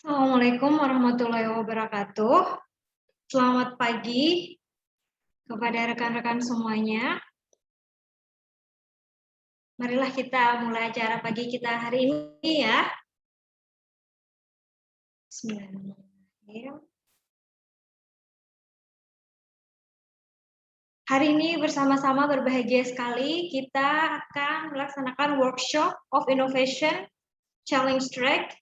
Assalamualaikum warahmatullahi wabarakatuh. Selamat pagi kepada rekan-rekan semuanya. Marilah kita mulai acara pagi kita hari ini ya. Bismillahirrahmanirrahim. Hari ini bersama-sama berbahagia sekali kita akan melaksanakan workshop of innovation challenge track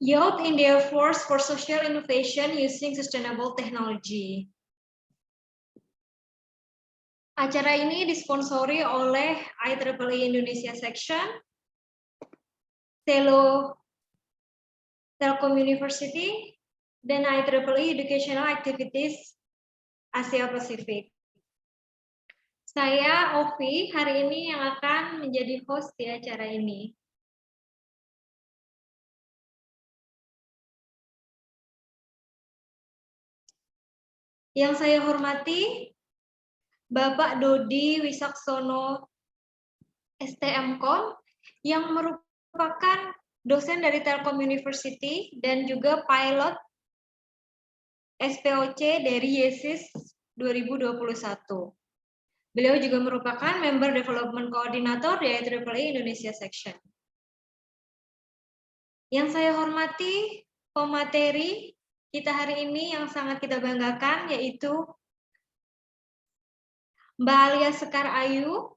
Youth in their Force for Social Innovation Using Sustainable Technology. Acara ini disponsori oleh IEEE Indonesia Section, Telkom University, dan IEEE Educational Activities Asia Pasifik. Saya Ovi hari ini yang akan menjadi host di acara ini. Yang saya hormati Bapak Dodi Wisaksono STMKon yang merupakan dosen dari Telkom University dan juga pilot SPOC dari YESIS 2021. Beliau juga merupakan member Development Coordinator di IEEE Indonesia Section. Yang saya hormati pemateri kita hari ini yang sangat kita banggakan yaitu Mbak Alia Sekar Ayu,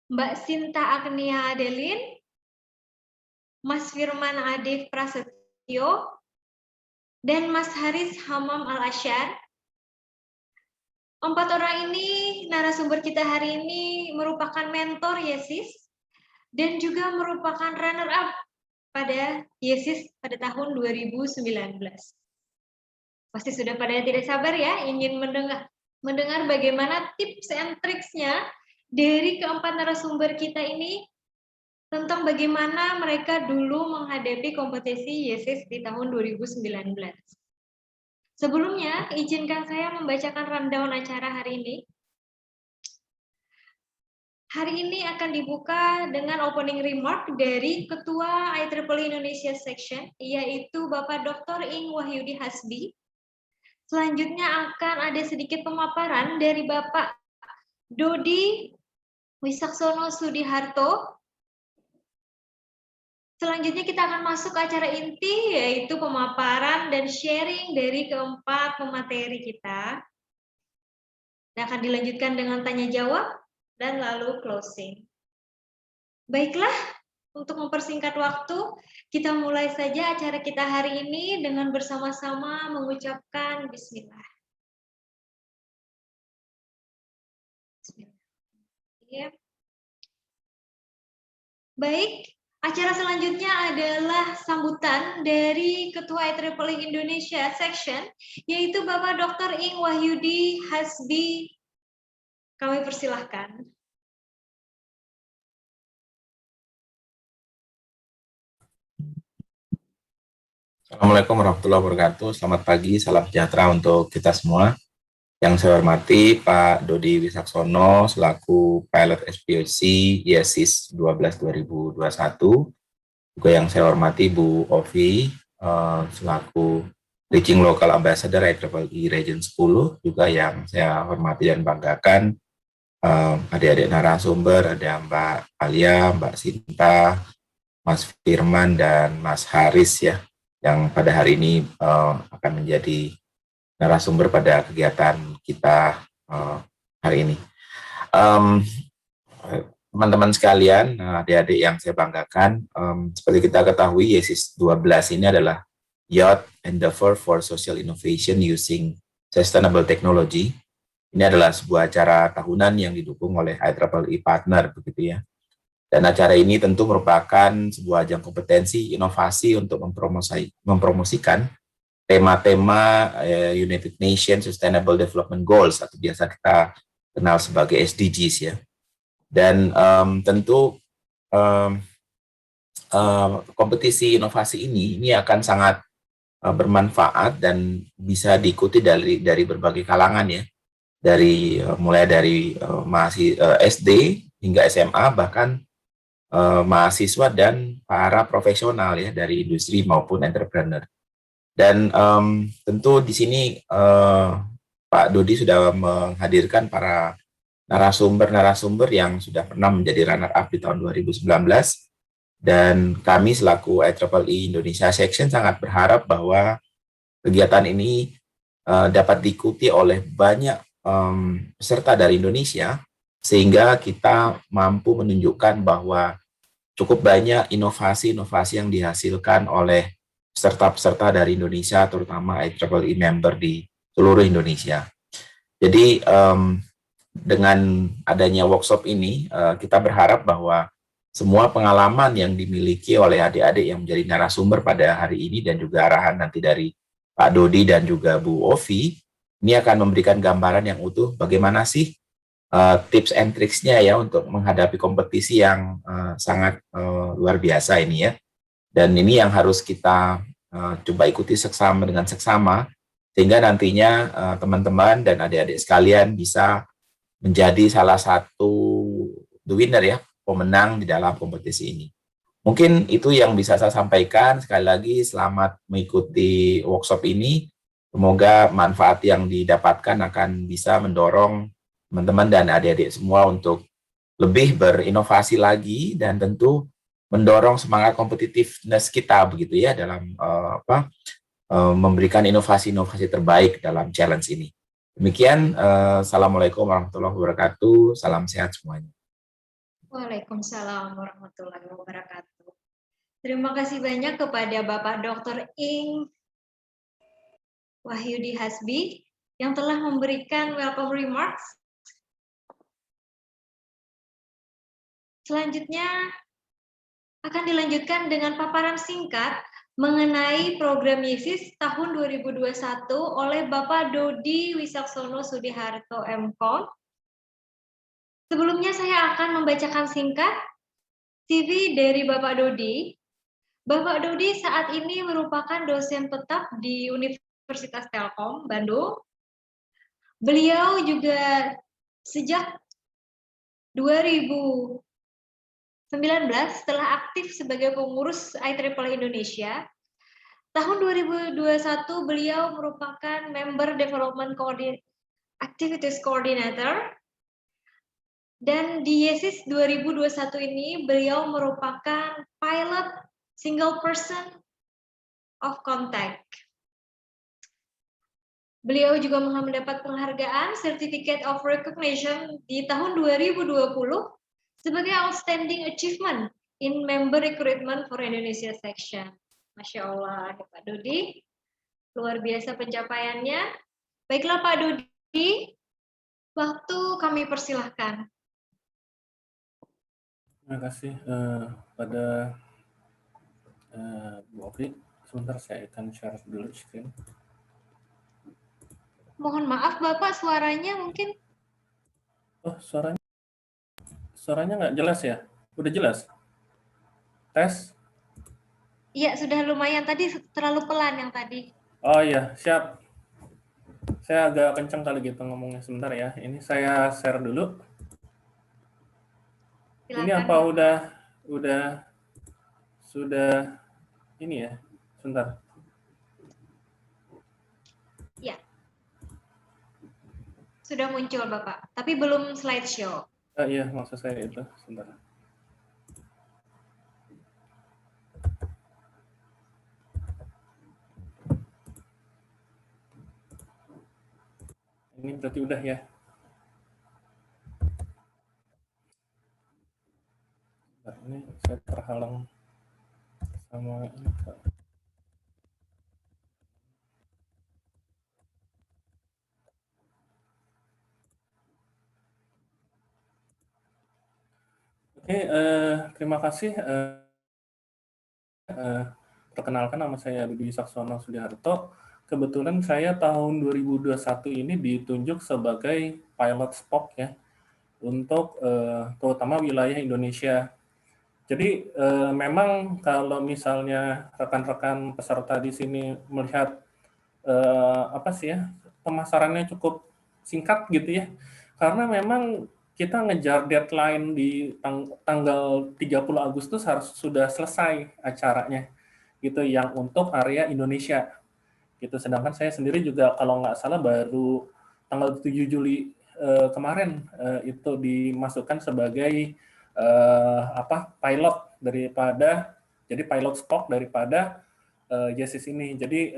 Mbak Sinta Agnia Adelin, Mas Firman Adif Prasetyo, dan Mas Haris Hamam Al-Asyar. 4 orang ini narasumber kita hari ini merupakan mentor YESIS dan juga merupakan runner-up pada YESIS pada tahun 2019. Pasti sudah pada tidak sabar ya ingin mendengar bagaimana tips and tricksnya dari keempat narasumber kita ini tentang bagaimana mereka dulu menghadapi kompetisi YESIS di tahun 2019. Sebelumnya, izinkan saya membacakan rundown acara hari ini. Hari ini akan dibuka dengan opening remark dari Ketua IEEE Indonesia Section, yaitu Bapak Dr. Ing Wahyudi Hasbi. Selanjutnya akan ada sedikit pemaparan dari Bapak Dodi Wisaksono Sudiharto. Selanjutnya kita akan masuk ke acara inti, yaitu pemaparan dan sharing dari keempat pemateri kita. Dan akan dilanjutkan dengan tanya jawab dan lalu closing. Baiklah, untuk mempersingkat waktu, kita mulai saja acara kita hari ini dengan bersama-sama mengucapkan bismillah. Bismillah. Baik, acara selanjutnya adalah sambutan dari Ketua IEEE Indonesia Section, yaitu Bapak Dr. Ing Wahyudi Hasbi. Kami persilahkan. Assalamualaikum warahmatullahi wabarakatuh. Selamat pagi, salam sejahtera untuk kita semua. Yang saya hormati Pak Dodi Wisaksono selaku pilot SPOC YESIS 12 2021. Juga yang saya hormati Bu Ovi selaku Teaching Local Ambassador IEEE Region 10. Juga yang saya hormati dan banggakan adik-adik narasumber, ada Mbak Alia, Mbak Sinta, Mas Firman, dan Mas Haris ya, yang pada hari ini akan menjadi narasumber pada kegiatan kita hari ini. Teman-teman sekalian, adik-adik yang saya banggakan, seperti kita ketahui, YESIS 12 ini adalah Youth Endeavor for Social Innovation Using Sustainable Technology. Ini adalah sebuah acara tahunan yang didukung oleh IEEE Partner, begitu ya. Dan acara ini tentu merupakan sebuah ajang kompetensi inovasi untuk mempromosikan tema-tema United Nations Sustainable Development Goals atau biasa kita kenal sebagai SDGs ya. Dan tentu kompetisi inovasi ini akan sangat bermanfaat dan bisa diikuti dari berbagai kalangan ya. Mulai dari mahasiswa SD hingga SMA, bahkan mahasiswa dan para profesional ya dari industri maupun entrepreneur. Dan tentu di sini Pak Dodi sudah menghadirkan para narasumber-narasumber yang sudah pernah menjadi runner-up di tahun 2019. Dan kami selaku IEEE Indonesia Section sangat berharap bahwa kegiatan ini dapat diikuti oleh banyak peserta dari Indonesia, sehingga kita mampu menunjukkan bahwa cukup banyak inovasi-inovasi yang dihasilkan oleh peserta-peserta dari Indonesia, terutama IEEE member di seluruh Indonesia. Jadi dengan adanya workshop ini, kita berharap bahwa semua pengalaman yang dimiliki oleh adik-adik yang menjadi narasumber pada hari ini dan juga arahan nanti dari Pak Dodi dan juga Bu Ovi, ini akan memberikan gambaran yang utuh bagaimana sih tips and tricksnya ya untuk menghadapi kompetisi yang sangat luar biasa ini ya. Dan ini yang harus kita coba ikuti seksama dengan seksama, sehingga nantinya teman-teman dan adik-adik sekalian bisa menjadi salah satu the winner ya, pemenang di dalam kompetisi ini. Mungkin itu yang bisa saya sampaikan. Sekali lagi selamat mengikuti workshop ini. Semoga manfaat yang didapatkan akan bisa mendorong teman-teman dan adik-adik semua untuk lebih berinovasi lagi dan tentu mendorong semangat kompetitiveness kita begitu ya dalam memberikan inovasi-inovasi terbaik dalam challenge ini. Demikian, Assalamualaikum warahmatullahi wabarakatuh. Salam sehat semuanya. Waalaikumsalam warahmatullahi wabarakatuh. Terima kasih banyak kepada Bapak Dr. Ing Wahyudi Hasbi yang telah memberikan welcome remarks. Selanjutnya akan dilanjutkan dengan paparan singkat mengenai program YESIS tahun 2021 oleh Bapak Dodi Wisaksono Sudiharto MKOM. Sebelumnya saya akan membacakan singkat CV dari Bapak Dodi. Bapak Dodi saat ini merupakan dosen tetap di Universitas Telkom, Bandung. Beliau juga sejak 2019 telah aktif sebagai pengurus IEEE Indonesia. Tahun 2021 beliau merupakan Member Development Activities Coordinator. Dan di YESIS 2021 ini beliau merupakan Pilot Single Person of Contact. Beliau juga mendapat penghargaan Certificate of Recognition di tahun 2020 sebagai Outstanding Achievement in Member Recruitment for Indonesia Section. Masya Allah, Pak Dodi, luar biasa pencapaiannya. Baiklah Pak Dodi, waktu kami persilahkan. Terima kasih pada Bu Ovi. Sebentar saya akan share dulu screen. Mohon maaf Bapak, suaranya mungkin. Oh, suaranya nggak jelas ya? Udah jelas? Tes? Iya, sudah lumayan. Tadi terlalu pelan yang tadi. Oh iya, siap. Saya agak kencang kali gitu ngomongnya. Sebentar ya. Ini saya share dulu. Silakan. Ini apa sudah ini ya? Sebentar. Ya. Sudah muncul Bapak, tapi belum slideshow. Iya, maksud saya itu. Sebentar. Ini berarti udah ya. Nah, ini saya terhalang sama ini. Oke, terima kasih. Perkenalkan, nama saya Dodi Wisaksono Sudiharto. Kebetulan saya tahun 2021 ini ditunjuk sebagai pilot Spock ya untuk terutama wilayah Indonesia. Jadi memang kalau misalnya rekan-rekan peserta di sini melihat apa sih ya, pemasarannya cukup singkat gitu ya, karena memang kita ngejar deadline di tanggal 30 Agustus harus sudah selesai acaranya gitu yang untuk area Indonesia gitu. Sedangkan saya sendiri juga kalau nggak salah baru tanggal 7 Juli kemarin itu dimasukkan sebagai pilot daripada jadi pilot spock daripada YESIS ini. Jadi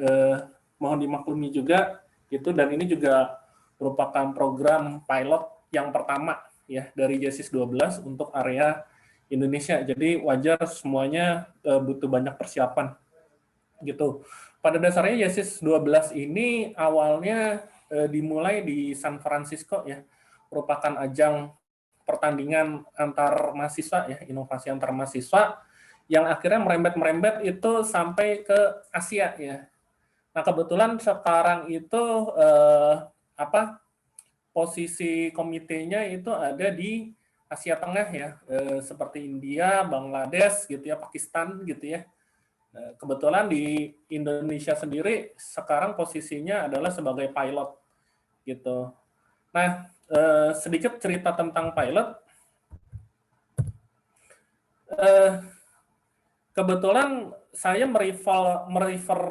mohon dimaklumi juga gitu, dan ini juga merupakan program pilot yang pertama ya dari YESIS 12 untuk area Indonesia. Jadi wajar semuanya butuh banyak persiapan gitu. Pada dasarnya YESIS 12 ini awalnya dimulai di San Francisco ya, merupakan ajang pertandingan antar mahasiswa ya, inovasi antar mahasiswa yang akhirnya merembet itu sampai ke Asia ya. Nah, kebetulan sekarang itu posisi komitenya itu ada di Asia Tengah ya, seperti India, Bangladesh gitu ya, Pakistan gitu ya. Kebetulan di Indonesia sendiri sekarang posisinya adalah sebagai pilot gitu. Nah, sedikit cerita tentang pilot. Kebetulan saya merefer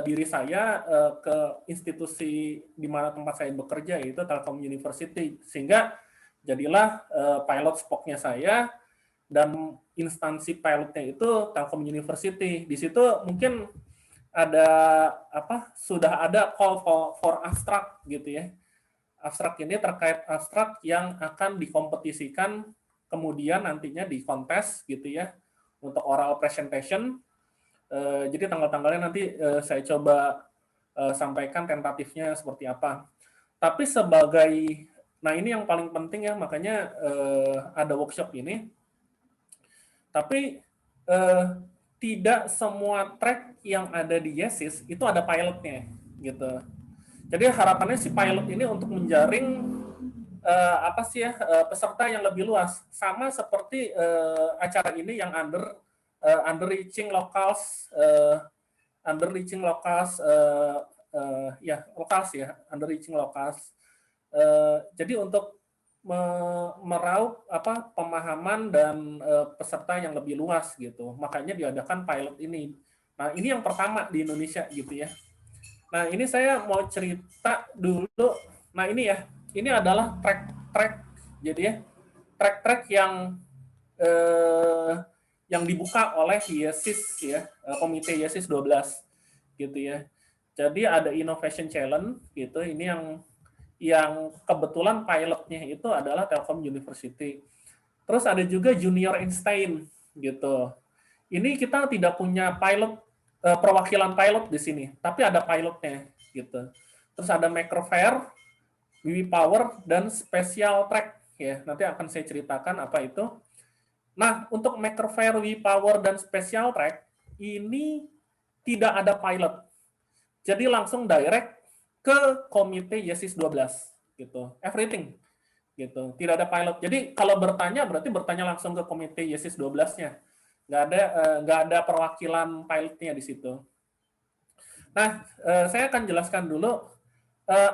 diri saya ke institusi di mana tempat saya bekerja, yaitu Telkom University, sehingga jadilah pilot spock-nya saya, dan instansi pilotnya itu Telkom University. Di situ mungkin ada sudah ada call for abstract gitu ya. Abstrak ini terkait abstrak yang akan dikompetisikan kemudian nantinya di kontes gitu ya, untuk oral presentation. Jadi tanggal-tanggalnya nanti saya coba sampaikan tentatifnya seperti apa. Tapi nah ini yang paling penting ya, makanya ada workshop ini. Tapi tidak semua track yang ada di YESIS itu ada pilotnya gitu. Jadi harapannya si pilot ini untuk menjaring peserta yang lebih luas, sama seperti acara ini yang underreaching locals jadi untuk meraup pemahaman dan peserta yang lebih luas gitu, makanya diadakan pilot ini. Nah, ini yang pertama di Indonesia gitu ya. Nah, ini saya mau cerita dulu. Nah, ini ya, ini adalah track jadi ya, track yang dibuka oleh YESIS ya, komite YESIS 12 gitu ya. Jadi ada Innovation Challenge gitu, ini yang kebetulan pilotnya itu adalah Telkom University. Terus ada juga Junior Einstein gitu. Ini kita tidak punya perwakilan pilot di sini, tapi ada pilotnya gitu. Terus ada Maker Faire, WiWi Power, dan Special Track ya. Nanti akan saya ceritakan apa itu. Nah, untuk Maker Faire, WiWi Power, dan Special Track ini tidak ada pilot. Jadi langsung direct ke komite YESIS 12 gitu. Everything gitu. Tidak ada pilot. Jadi kalau bertanya berarti bertanya langsung ke komite YESIS 12-nya. Nggak ada perwakilan pilotnya di situ. Nah, saya akan jelaskan dulu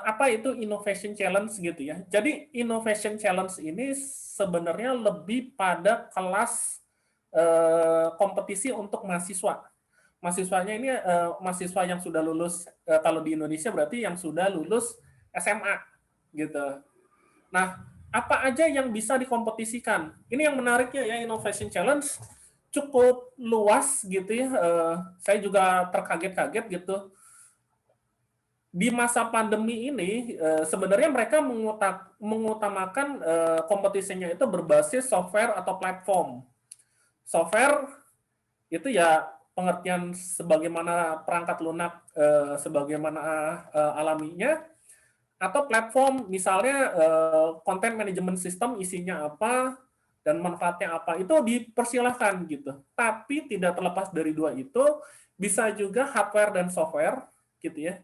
apa itu Innovation Challenge gitu ya. Jadi Innovation Challenge ini sebenarnya lebih pada kelas kompetisi untuk mahasiswa. Mahasiswanya ini mahasiswa yang sudah lulus, kalau di Indonesia berarti yang sudah lulus SMA gitu. Nah, apa aja yang bisa dikompetisikan? Ini yang menariknya ya, Innovation Challenge cukup luas gitu ya. Saya juga terkaget-kaget gitu. Di masa pandemi ini sebenarnya mereka mengutamakan kompetisinya itu berbasis software atau platform. Software itu ya pengertian sebagaimana perangkat lunak sebagaimana alaminya, atau platform misalnya content management system isinya apa dan manfaatnya apa, itu dipersilahkan gitu. Tapi tidak terlepas dari dua itu, bisa juga hardware dan software gitu ya.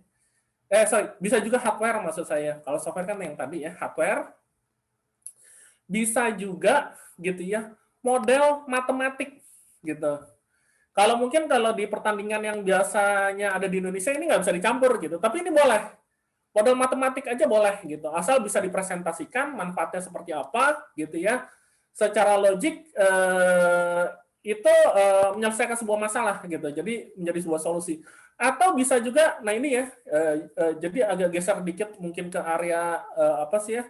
Bisa juga hardware maksud saya. Kalau software kan yang tadi ya, hardware. Bisa juga gitu ya, model matematik gitu. Kalau mungkin kalau di pertandingan yang biasanya ada di Indonesia ini nggak bisa dicampur gitu, tapi ini boleh. model matematik aja boleh gitu, asal bisa dipresentasikan manfaatnya seperti apa gitu ya. Secara logik itu menyelesaikan sebuah masalah gitu, jadi menjadi sebuah solusi. Atau bisa juga, nah ini ya, jadi agak geser dikit mungkin ke area apa sih ya,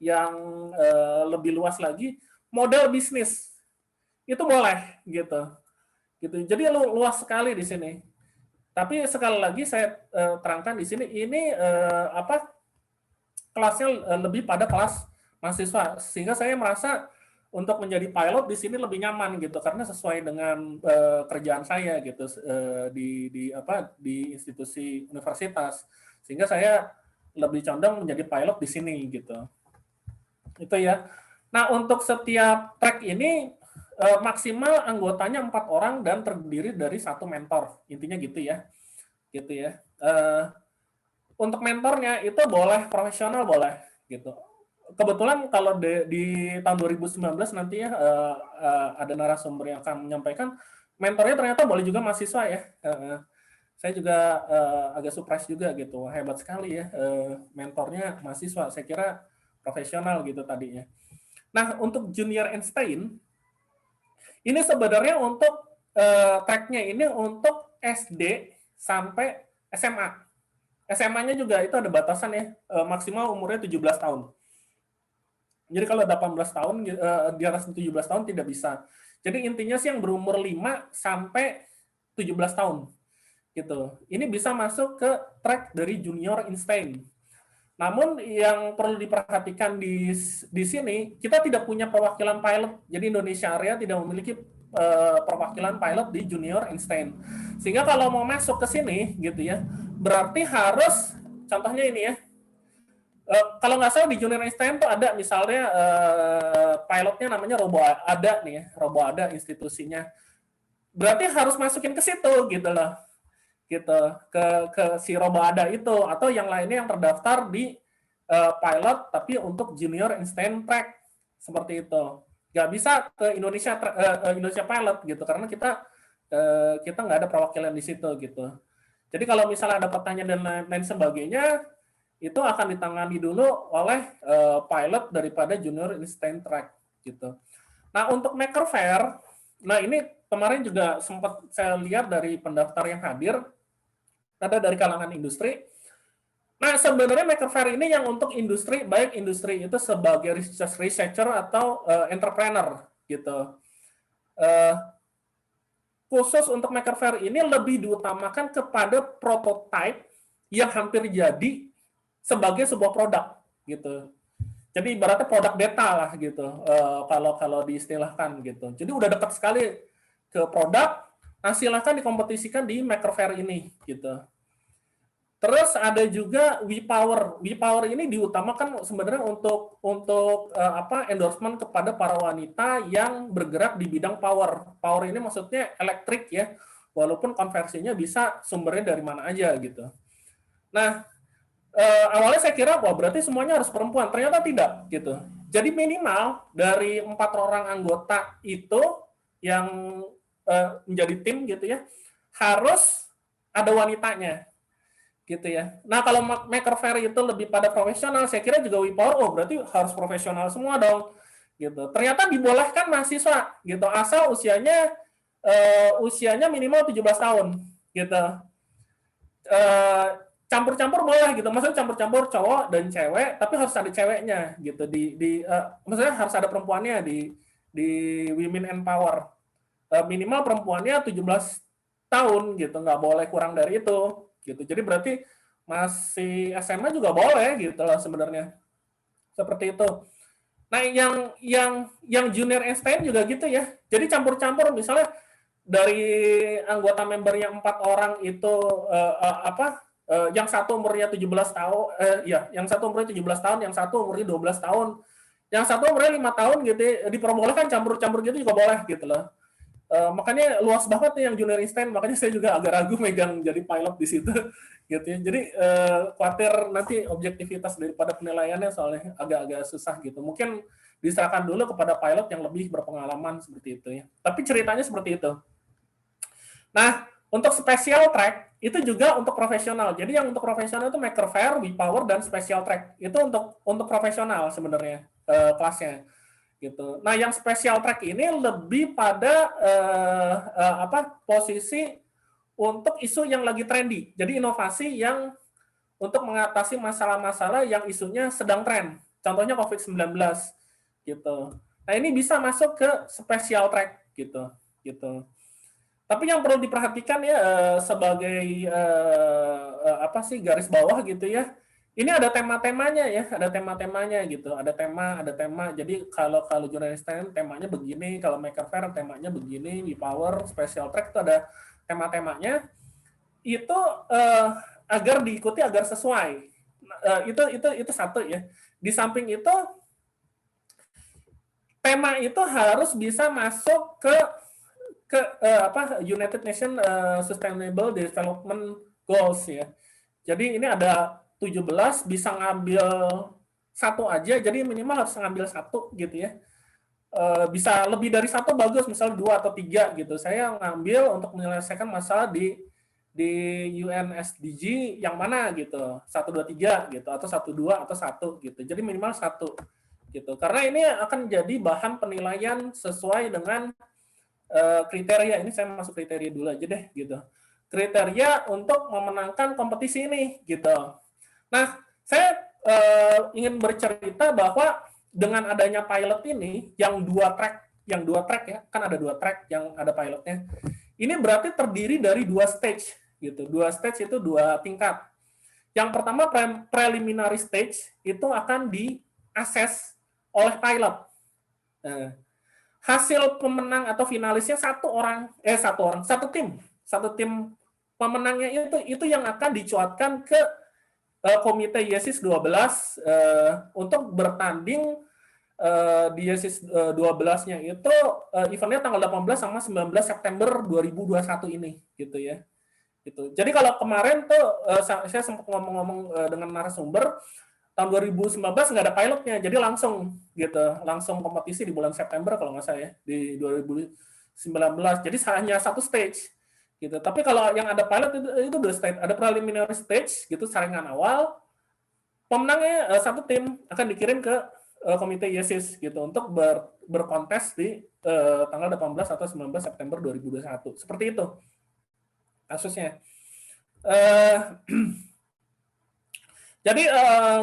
yang lebih luas lagi, model bisnis itu boleh gitu. Jadi luas sekali di sini. Tapi sekali lagi saya terangkan di sini, ini apa, kelasnya lebih pada kelas mahasiswa, sehingga saya merasa untuk menjadi pilot di sini lebih nyaman gitu, karena sesuai dengan kerjaan saya gitu di institusi universitas, sehingga saya lebih condong menjadi pilot di sini gitu. Itu ya. Nah, untuk setiap track ini maksimal anggotanya 4 orang dan terdiri dari 1 mentor, intinya gitu ya. Untuk mentornya itu boleh profesional, boleh gitu. Kebetulan kalau di tahun 2019 nanti ya ada narasumber yang akan menyampaikan, mentornya ternyata boleh juga mahasiswa ya. Saya juga agak surprise juga gitu, hebat sekali ya, mentornya mahasiswa. Saya kira profesional gitu tadinya. Nah, untuk junior Einstein ini sebenarnya untuk track-nya ini untuk SD sampai SMA. SMA-nya juga itu ada batasan ya, maksimal umurnya 17 tahun. Jadi kalau 18 tahun, di atas 17 tahun tidak bisa. Jadi intinya sih yang berumur 5 sampai 17 tahun. Gitu. Ini bisa masuk ke track dari junior Einstein. Namun yang perlu diperhatikan di sini, kita tidak punya perwakilan pilot. Jadi Indonesia area tidak memiliki perwakilan pilot di junior Einstein. Sehingga kalau mau masuk ke sini gitu ya, berarti harus, contohnya ini ya, kalau nggak salah di junior Einstein tuh ada misalnya pilotnya namanya RoboAda nih ya, RoboAda institusinya. Berarti harus masukin ke situ gitu loh. Gitu, ke si RoboAda itu, atau yang lainnya yang terdaftar di pilot tapi untuk junior Einstein track seperti itu. Nggak bisa ke Indonesia pilot gitu, karena kita nggak ada perwakilan di situ gitu. Jadi kalau misalnya ada pertanyaan dan lain sebagainya, itu akan ditangani dulu oleh pilot daripada junior Einstein track gitu. Nah, untuk Maker Faire, nah ini kemarin juga sempat saya lihat dari pendaftar yang hadir, ada dari kalangan industri. Nah, sebenarnya Maker Faire ini yang untuk industri, baik industri itu sebagai researcher atau entrepreneur gitu. Khusus untuk Maker Faire ini lebih diutamakan kepada prototype yang hampir jadi sebagai sebuah produk gitu. Jadi ibaratnya produk beta lah gitu, kalau diistilahkan gitu. Jadi udah dekat sekali ke produk. Nah, silahkan dikompetisikan di Maker Faire ini gitu. Terus ada juga WePower. WePower ini diutamakan sebenarnya untuk endorsement kepada para wanita yang bergerak di bidang power. Power ini maksudnya elektrik ya, walaupun konversinya bisa sumbernya dari mana aja gitu. Nah, awalnya saya kira wah berarti semuanya harus perempuan, ternyata tidak gitu. Jadi minimal dari 4 orang anggota itu yang menjadi tim gitu ya, harus ada wanitanya gitu ya. Nah, kalau Maker Faire itu lebih pada profesional, saya kira juga WePower berarti harus profesional semua dong gitu. Ternyata dibolehkan mahasiswa gitu, asal usianya minimal 17 tahun gitu. Campur-campur boleh gitu, maksudnya campur-campur cowok dan cewek, tapi harus ada ceweknya gitu maksudnya harus ada perempuannya di Women Empower. Minimal perempuannya 17 tahun gitu, nggak boleh kurang dari itu gitu. Jadi berarti masih SMA juga boleh gitu lah sebenarnya. Seperti itu. Nah, yang junior Einstein juga gitu ya. Jadi campur-campur, misalnya dari anggota membernya 4 orang itu yang satu umurnya 17 tahun, yang satu umurnya 17 tahun, yang satu umurnya 12 tahun, yang satu umurnya 5 tahun gitu, diperbolehkan campur-campur gitu juga boleh gitu loh. Makanya luas banget nih yang junior Einstein, makanya saya juga agak ragu megang jadi pilot di situ gitu ya. Jadi khawatir nanti objektivitas daripada penilaiannya soalnya agak-agak susah gitu. Mungkin diserahkan dulu kepada pilot yang lebih berpengalaman seperti itu ya. Tapi ceritanya seperti itu. Nah, Untuk special track itu juga untuk profesional. Jadi yang untuk profesional itu Maker Faire, WePower, dan special track. Itu untuk profesional sebenarnya kelasnya gitu. Nah, yang special track ini lebih pada posisi untuk isu yang lagi trendy. Jadi inovasi yang untuk mengatasi masalah-masalah yang isunya sedang tren. Contohnya COVID-19 gitu. Nah, ini bisa masuk ke special track gitu. Tapi yang perlu diperhatikan ya sebagai garis bawah gitu ya. Ini ada tema-temanya ya, ada tema-temanya gitu. Ada tema. Jadi kalau jurnalis temanya begini, kalau Maker Faire temanya begini, WePower, special track itu ada tema-temanya. Itu agar diikuti agar sesuai. Itu satu ya. Di samping itu tema itu harus bisa masuk ke United Nations Sustainable Development Goals ya. Jadi ini ada 17, bisa ngambil satu aja, jadi minimal harus ngambil satu gitu ya. Bisa lebih dari satu bagus, misal 2 atau 3 gitu. Saya ngambil untuk menyelesaikan masalah di UNSDG yang mana gitu, 1, 2, 3 gitu, atau 1, 2 atau 1 gitu. Jadi minimal 1 gitu. Karena ini akan jadi bahan penilaian sesuai dengan kriteria. Ini saya masuk kriteria dulu aja deh gitu. Kriteria untuk memenangkan kompetisi ini gitu. Nah, saya ingin bercerita bahwa dengan adanya pilot ini yang dua track ya, kan ada 2 track yang ada pilotnya. Ini berarti terdiri dari 2 stage gitu. 2 stage itu 2 tingkat. Yang pertama preliminary stage itu akan diakses oleh pilot. Hasil pemenang atau finalisnya satu tim pemenangnya itu yang akan dicuatkan ke komite YESIS 12 untuk bertanding di YESIS 12-nya itu eventnya tanggal 18 sama 19 September 2021 ini gitu ya. Gitu. Jadi kalau kemarin tuh saya sempat ngomong-ngomong dengan narasumber, tahun 2019 nggak ada pilotnya, jadi langsung kompetisi di bulan September kalau nggak salah ya, di 2019. Jadi hanya 1 stage gitu. Tapi kalau yang ada pilot itu 2 stage, ada preliminary stage gitu, saringan awal. Pemenangnya 1 tim akan dikirim ke komite YESIS gitu untuk berkontes di tanggal 18 atau 19 September 2021. Seperti itu kasusnya. Jadi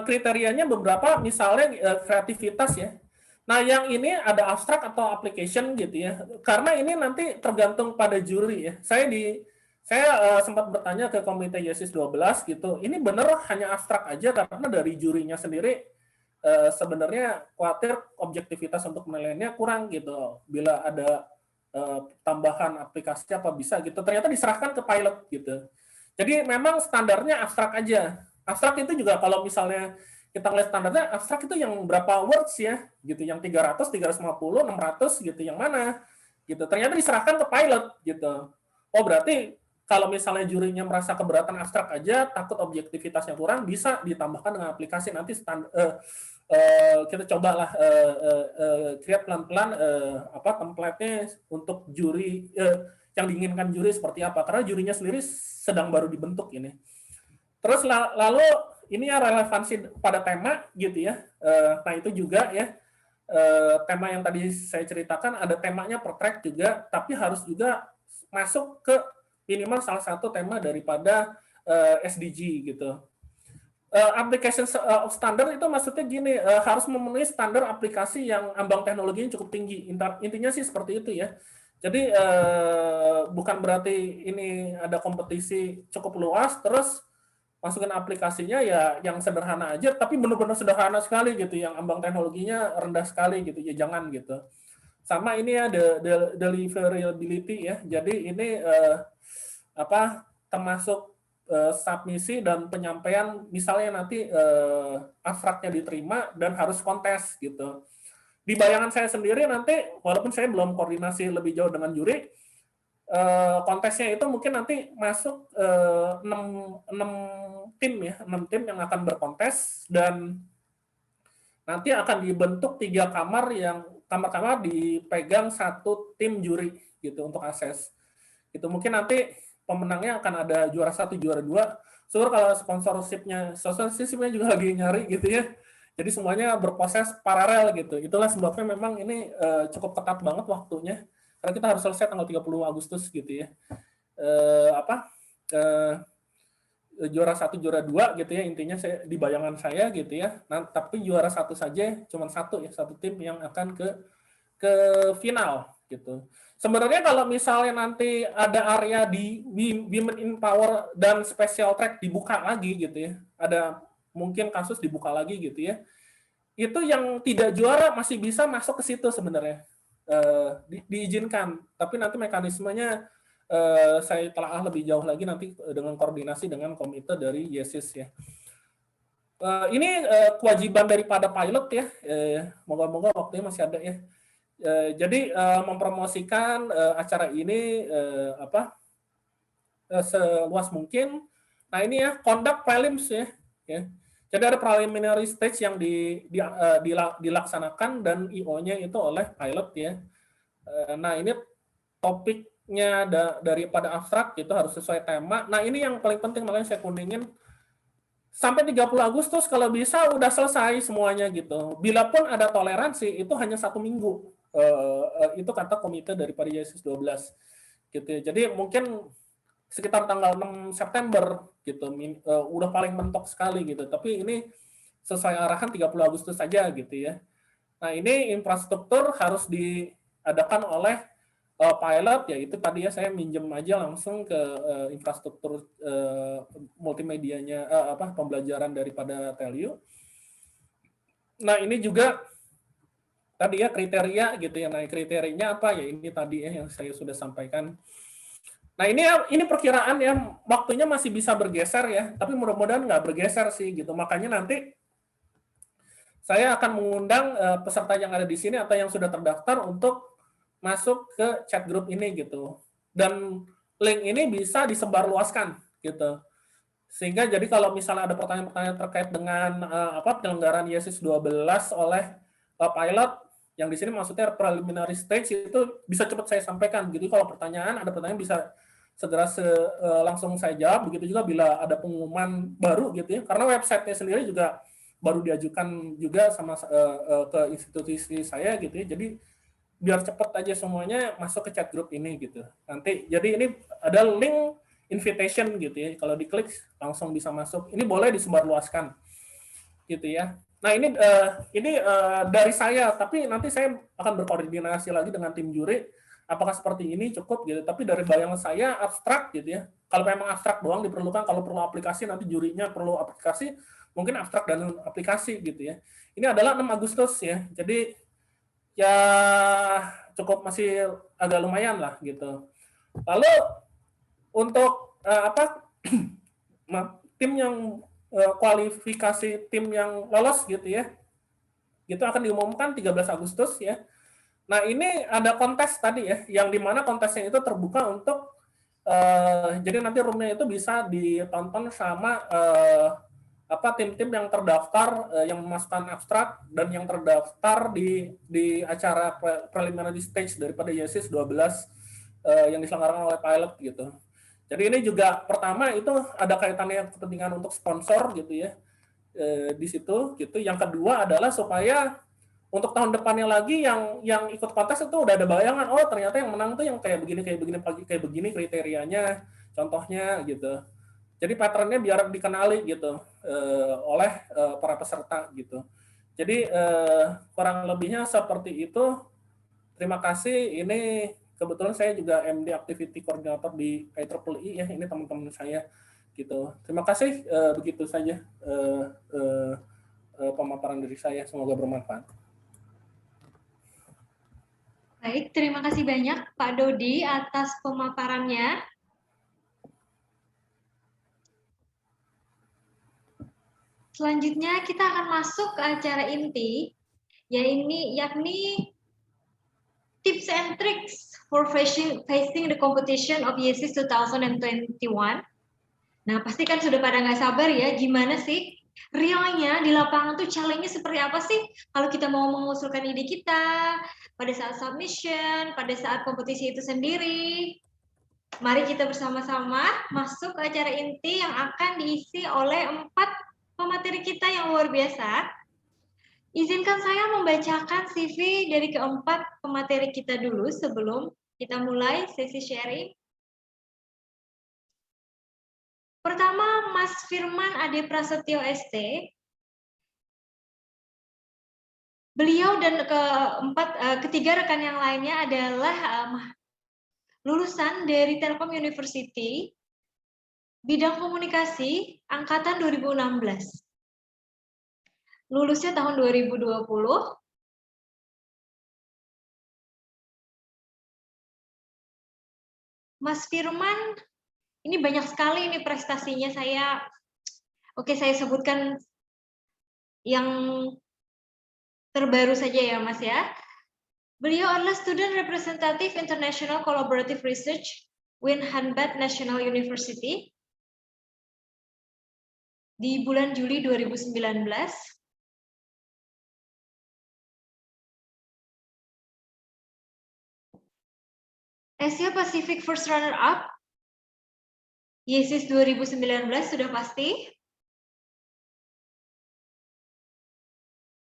kriterianya beberapa, misalnya kreativitas ya. Nah, yang ini ada abstrak atau application gitu ya. Karena ini nanti tergantung pada juri ya. Saya sempat bertanya ke komite YESIS 12 gitu. Ini benar hanya abstrak aja karena dari jurinya sendiri sebenarnya khawatir objektivitas untuk penilaiannya kurang gitu. Bila ada tambahan aplikasi apa bisa gitu. Ternyata diserahkan ke pilot gitu. Jadi memang standarnya abstrak aja. Abstrak itu juga kalau misalnya kita ngeliat standarnya, abstrak itu yang berapa words ya, gitu, yang 300, 350, 600 gitu, yang mana, gitu. Ternyata diserahkan ke pilot, gitu. Oh berarti kalau misalnya jurinya merasa keberatan abstrak aja, takut objektivitasnya kurang, bisa ditambahkan dengan aplikasi. Nanti kita cobalah create pelan-pelan template-nya untuk juri yang diinginkan juri seperti apa, karena jurinya sendiri sedang baru dibentuk ini. Terus lalu ini ya relevansi pada tema gitu ya. Nah itu juga ya tema yang tadi saya ceritakan, ada temanya per track juga, tapi harus juga masuk ke minimal salah satu tema daripada SDG gitu. Application of standard itu maksudnya gini, harus memenuhi standar aplikasi yang ambang teknologinya cukup tinggi. Intinya sih seperti itu ya. Jadi bukan berarti ini ada kompetisi cukup luas, terus masukin aplikasinya ya yang sederhana aja, tapi benar-benar sederhana sekali gitu, yang ambang teknologinya rendah sekali gitu, ya jangan gitu. Sama ini ya deliverability ya, jadi ini termasuk submisi dan penyampaian, misalnya nanti abstraknya diterima dan harus kontes gitu. Di bayangan saya sendiri nanti, walaupun saya belum koordinasi lebih jauh dengan juri, kontesnya itu mungkin nanti masuk 6 tim ya, 6 tim yang akan berkontes, dan nanti akan dibentuk 3 kamar yang kamar-kamar dipegang 1 tim juri gitu untuk akses. Itu mungkin nanti pemenangnya akan ada juara 1, juara 2. Syukur kalau sponsorshipnya juga lagi nyari gitu ya. Jadi semuanya berproses paralel gitu. Itulah sebabnya memang ini cukup ketat banget waktunya. Karena kita harus selesai tanggal 30 Agustus gitu ya. Juara 1, juara 2 gitu ya, intinya di bayangan saya gitu ya. Nah, tapi juara 1 saja, cuma satu tim yang akan ke final gitu. Sebenarnya kalau misalnya nanti ada area di Women in Power dan Special Track dibuka lagi gitu ya, ada mungkin kasus dibuka lagi gitu ya, itu yang tidak juara masih bisa masuk ke situ sebenarnya, diizinkan. Tapi nanti mekanismenya saya telah lebih jauh lagi nanti dengan koordinasi dengan komite dari YESIS ya. Ini kewajiban daripada pilot ya, moga-moga waktunya masih ada ya. Jadi mempromosikan acara ini seluas mungkin. Nah ini ya, conduct prelims ya. Jadi ada preliminary stage yang dilaksanakan dan IO-nya itu oleh pilot ya. Nah ini topiknya daripada abstrak itu harus sesuai tema. Nah ini yang paling penting, makanya saya kuningin sampai 30 Agustus kalau bisa udah selesai semuanya gitu. Bila pun ada toleransi itu hanya 1 minggu. Itu kata komite daripada YESIS 12 gitu ya. Jadi mungkin sekitar tanggal 6 September gitu, udah paling mentok sekali gitu. Tapi ini sesuai arahan 30 Agustus saja gitu ya. Nah ini infrastruktur harus diadakan oleh pilot, yaitu tadi ya saya minjem aja langsung ke infrastruktur multimedianya, pembelajaran daripada Telio. Nah ini juga tadi ya kriteria gitu ya. Nah kriterianya apa ya, ini tadi ya yang saya sudah sampaikan. Nah ini perkiraan ya, waktunya masih bisa bergeser ya, tapi mudah-mudahan nggak bergeser sih gitu. Makanya nanti saya akan mengundang peserta yang ada di sini atau yang sudah terdaftar untuk masuk ke chat group ini gitu. Dan link ini bisa disebarluaskan gitu. Sehingga jadi kalau misalnya ada pertanyaan-pertanyaan terkait dengan penyelenggaraan YESIS 12 oleh pilot, yang di sini maksudnya preliminary stage, itu bisa cepat saya sampaikan. Jadi kalau ada pertanyaan bisa segera langsung saya jawab. Begitu juga bila ada pengumuman baru gitu ya. Karena website-nya sendiri juga baru diajukan juga sama ke institusi saya gitu ya. Jadi biar cepat aja semuanya masuk ke chat group ini gitu. Nanti jadi ini ada link invitation gitu ya. Kalau diklik langsung bisa masuk. Ini boleh disebarluaskan gitu ya. Nah ini dari saya, tapi nanti saya akan berkoordinasi lagi dengan tim juri. Apakah seperti ini cukup gitu? Tapi dari bayangan saya abstrak gitu ya. Kalau memang abstrak doang diperlukan, kalau perlu aplikasi nanti jurinya perlu aplikasi, mungkin abstrak dan aplikasi gitu ya. Ini adalah 6 Agustus ya. Jadi ya cukup masih agak lumayan lah gitu. Lalu untuk tim yang kualifikasi tim yang lolos gitu ya, itu akan diumumkan 13 Agustus ya. Nah ini ada kontes tadi ya, yang dimana kontesnya itu terbuka untuk jadi nanti roomnya itu bisa ditonton sama tim-tim yang terdaftar yang memasukkan abstrak dan yang terdaftar di acara preliminary stage daripada YESIS 12 yang diselenggarakan oleh pilot gitu. Jadi ini juga pertama itu ada kaitannya kepentingan untuk sponsor gitu ya di situ gitu. Yang kedua adalah supaya untuk tahun depannya lagi yang ikut kontes itu udah ada bayangan, oh ternyata yang menang tuh yang kayak begini kriterianya, contohnya gitu. Jadi patternnya biar dikenali gitu oleh para peserta gitu. Jadi kurang lebihnya seperti itu. Terima kasih. Ini kebetulan saya juga MD Activity Coordinator di IEEE ya, ini teman-teman saya gitu. Terima kasih, begitu saja pemaparan dari saya, semoga bermanfaat. Baik, terima kasih banyak Pak Dodi atas pemaparannya. Selanjutnya kita akan masuk ke acara inti, yakni tips and tricks for facing the competition of YESIS 2021. Nah, pasti kan sudah pada nggak sabar ya, gimana sih realnya di lapangan tuh challenge-nya seperti apa sih? Kalau kita mau mengusulkan ide kita, pada saat submission, pada saat kompetisi itu sendiri. Mari kita bersama-sama masuk ke acara inti yang akan diisi oleh 4 pemateri kita yang luar biasa. Izinkan saya membacakan CV dari keempat pemateri kita dulu sebelum kita mulai sesi sharing. Pertama, Mas Firman Ade Prasetyo ST. Beliau dan ketiga rekan yang lainnya adalah lulusan dari Telkom University, bidang komunikasi, angkatan 2016. Lulusnya tahun 2020. Mas Firman, ini banyak sekali ini prestasinya. Saya sebutkan yang terbaru saja ya Mas ya. Beliau adalah Student Representative International Collaborative Research Winhanbat National University di bulan Juli 2019. Asia Pacific First Runner Up YESIS 2019 sudah pasti.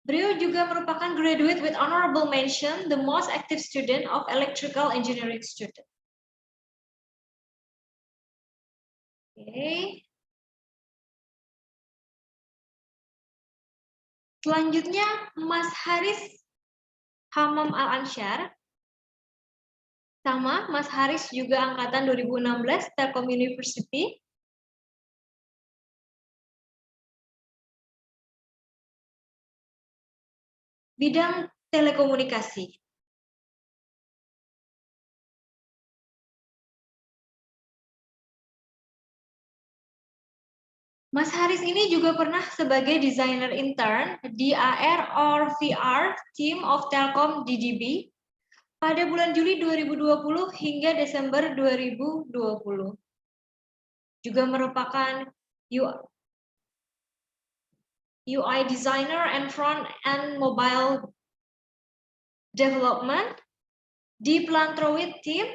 Beliau juga merupakan graduate with honorable mention, the most active student of electrical engineering student. Oke. Selanjutnya, Mas Haris Hamam Al-Ansyar. Sama, Mas Haris juga angkatan 2016, Telkom University. Bidang telekomunikasi. Mas Haris ini juga pernah sebagai desainer intern di AR or VR Team of Telkom DDB pada bulan Juli 2020 hingga Desember 2020. Juga merupakan UI designer and front-end mobile development di Plantrowit Team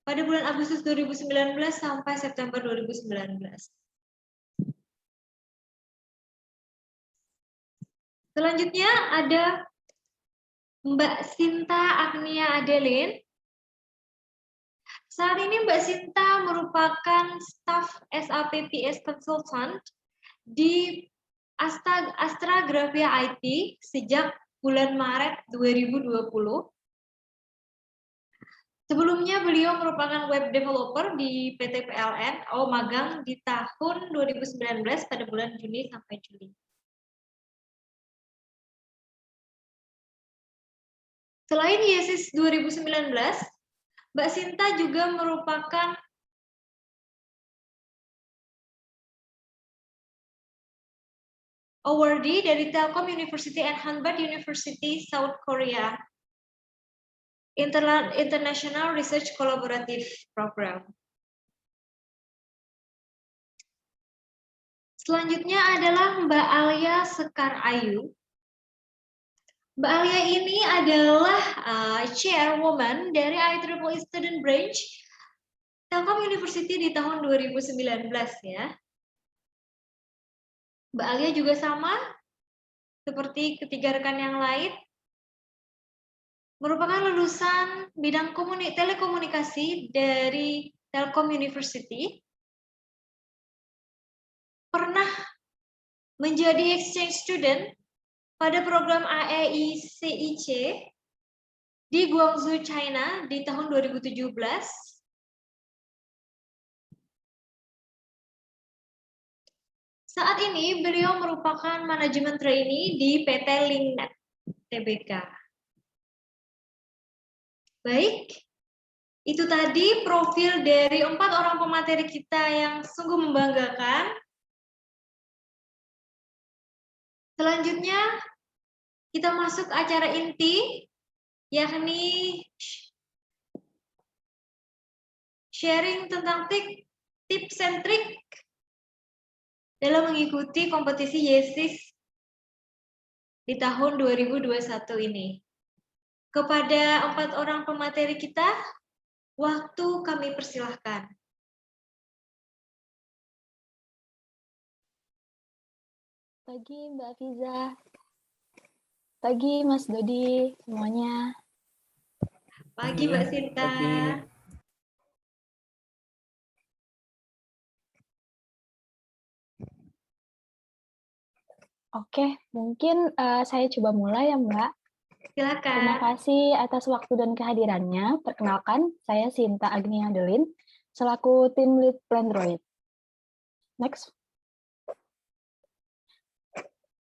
pada bulan Agustus 2019 sampai September 2019. Selanjutnya ada Mbak Sinta Agnia Adeline. Saat ini Mbak Sinta merupakan staf SAPPS Consultant di Astra Grafia IT sejak bulan Maret 2020. Sebelumnya beliau merupakan web developer di PT PLN, magang di tahun 2019 pada bulan Juni sampai Juli. Selain YESIS 2019, Mbak Sinta juga merupakan awardee dari Telkom University and Hanbat University, South Korea, International Research Collaborative Program. Selanjutnya adalah Mbak Alia Sekar Ayu. Mbak Alia ini adalah chairwoman dari IEEE Student Branch Telkom University di tahun 2019 ya. Mbak Alia juga sama seperti ketiga rekan yang lain, merupakan lulusan bidang telekomunikasi dari Telkom University, pernah menjadi exchange student pada program AEICIC di Guangzhou, China di tahun 2017. Saat ini beliau merupakan manajemen trainee di PT Linknet Tbk. Baik, itu tadi profil dari 4 orang pemateri kita yang sungguh membanggakan. Selanjutnya, kita masuk acara inti, yakni sharing tentang tips and trik dalam mengikuti kompetisi YESIS di tahun 2021 ini. Kepada 4 orang pemateri kita, Waktu kami persilahkan. Pagi Mbak Fiza. Pagi Mas Dodi semuanya. Pagi Mbak Sinta. Pagi. Oke, mungkin saya coba mulai ya Mbak. Silakan. Terima kasih atas waktu dan kehadirannya. Perkenalkan, saya Sinta Agnia Adelin, selaku Tim Lead Plandroid. Next.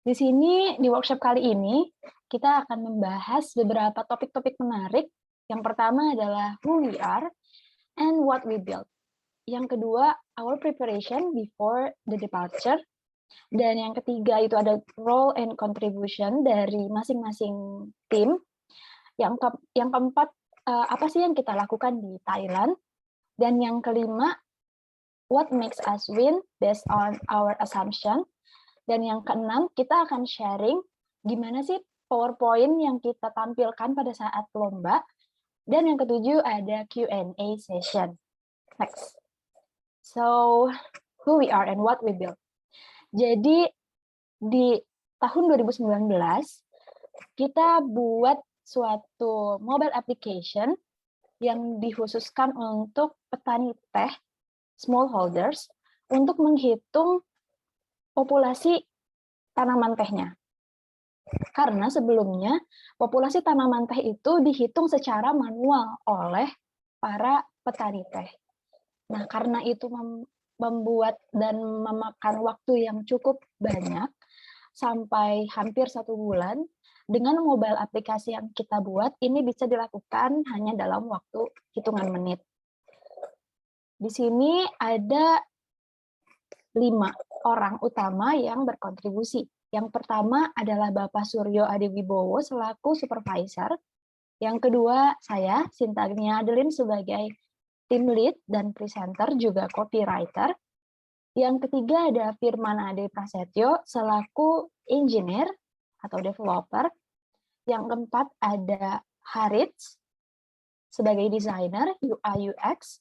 Di sini, di workshop kali ini, kita akan membahas beberapa topik-topik menarik. Yang pertama adalah who we are and what we build. Yang kedua, our preparation before the departure. Dan yang ketiga itu ada role and contribution dari masing-masing tim. Yang keempat, apa sih yang kita lakukan di Thailand. Dan yang kelima, what makes us win based on our assumption. Dan yang keenam, kita akan sharing gimana sih PowerPoint yang kita tampilkan pada saat lomba. Dan yang ketujuh ada Q&A session. Next. So, who we are and what we build. Jadi di tahun 2019 kita buat suatu mobile application yang dikhususkan untuk petani teh, smallholders, untuk menghitung populasi tanaman tehnya. Karena sebelumnya populasi tanaman teh itu dihitung secara manual oleh para petani teh. Nah, karena itu membuat dan memakan waktu yang cukup banyak, sampai hampir 1 bulan, dengan mobile aplikasi yang kita buat, ini bisa dilakukan hanya dalam waktu hitungan menit. Di sini ada 5 orang utama yang berkontribusi. Yang pertama adalah Bapak Suryo Adiwibowo selaku supervisor. Yang kedua, saya, Sinta Agnia Adelin, sebagai tim lead dan presenter juga copywriter. Yang ketiga ada Firman Ade Prasetyo selaku engineer atau developer. Yang keempat ada Harits sebagai desainer UI UX.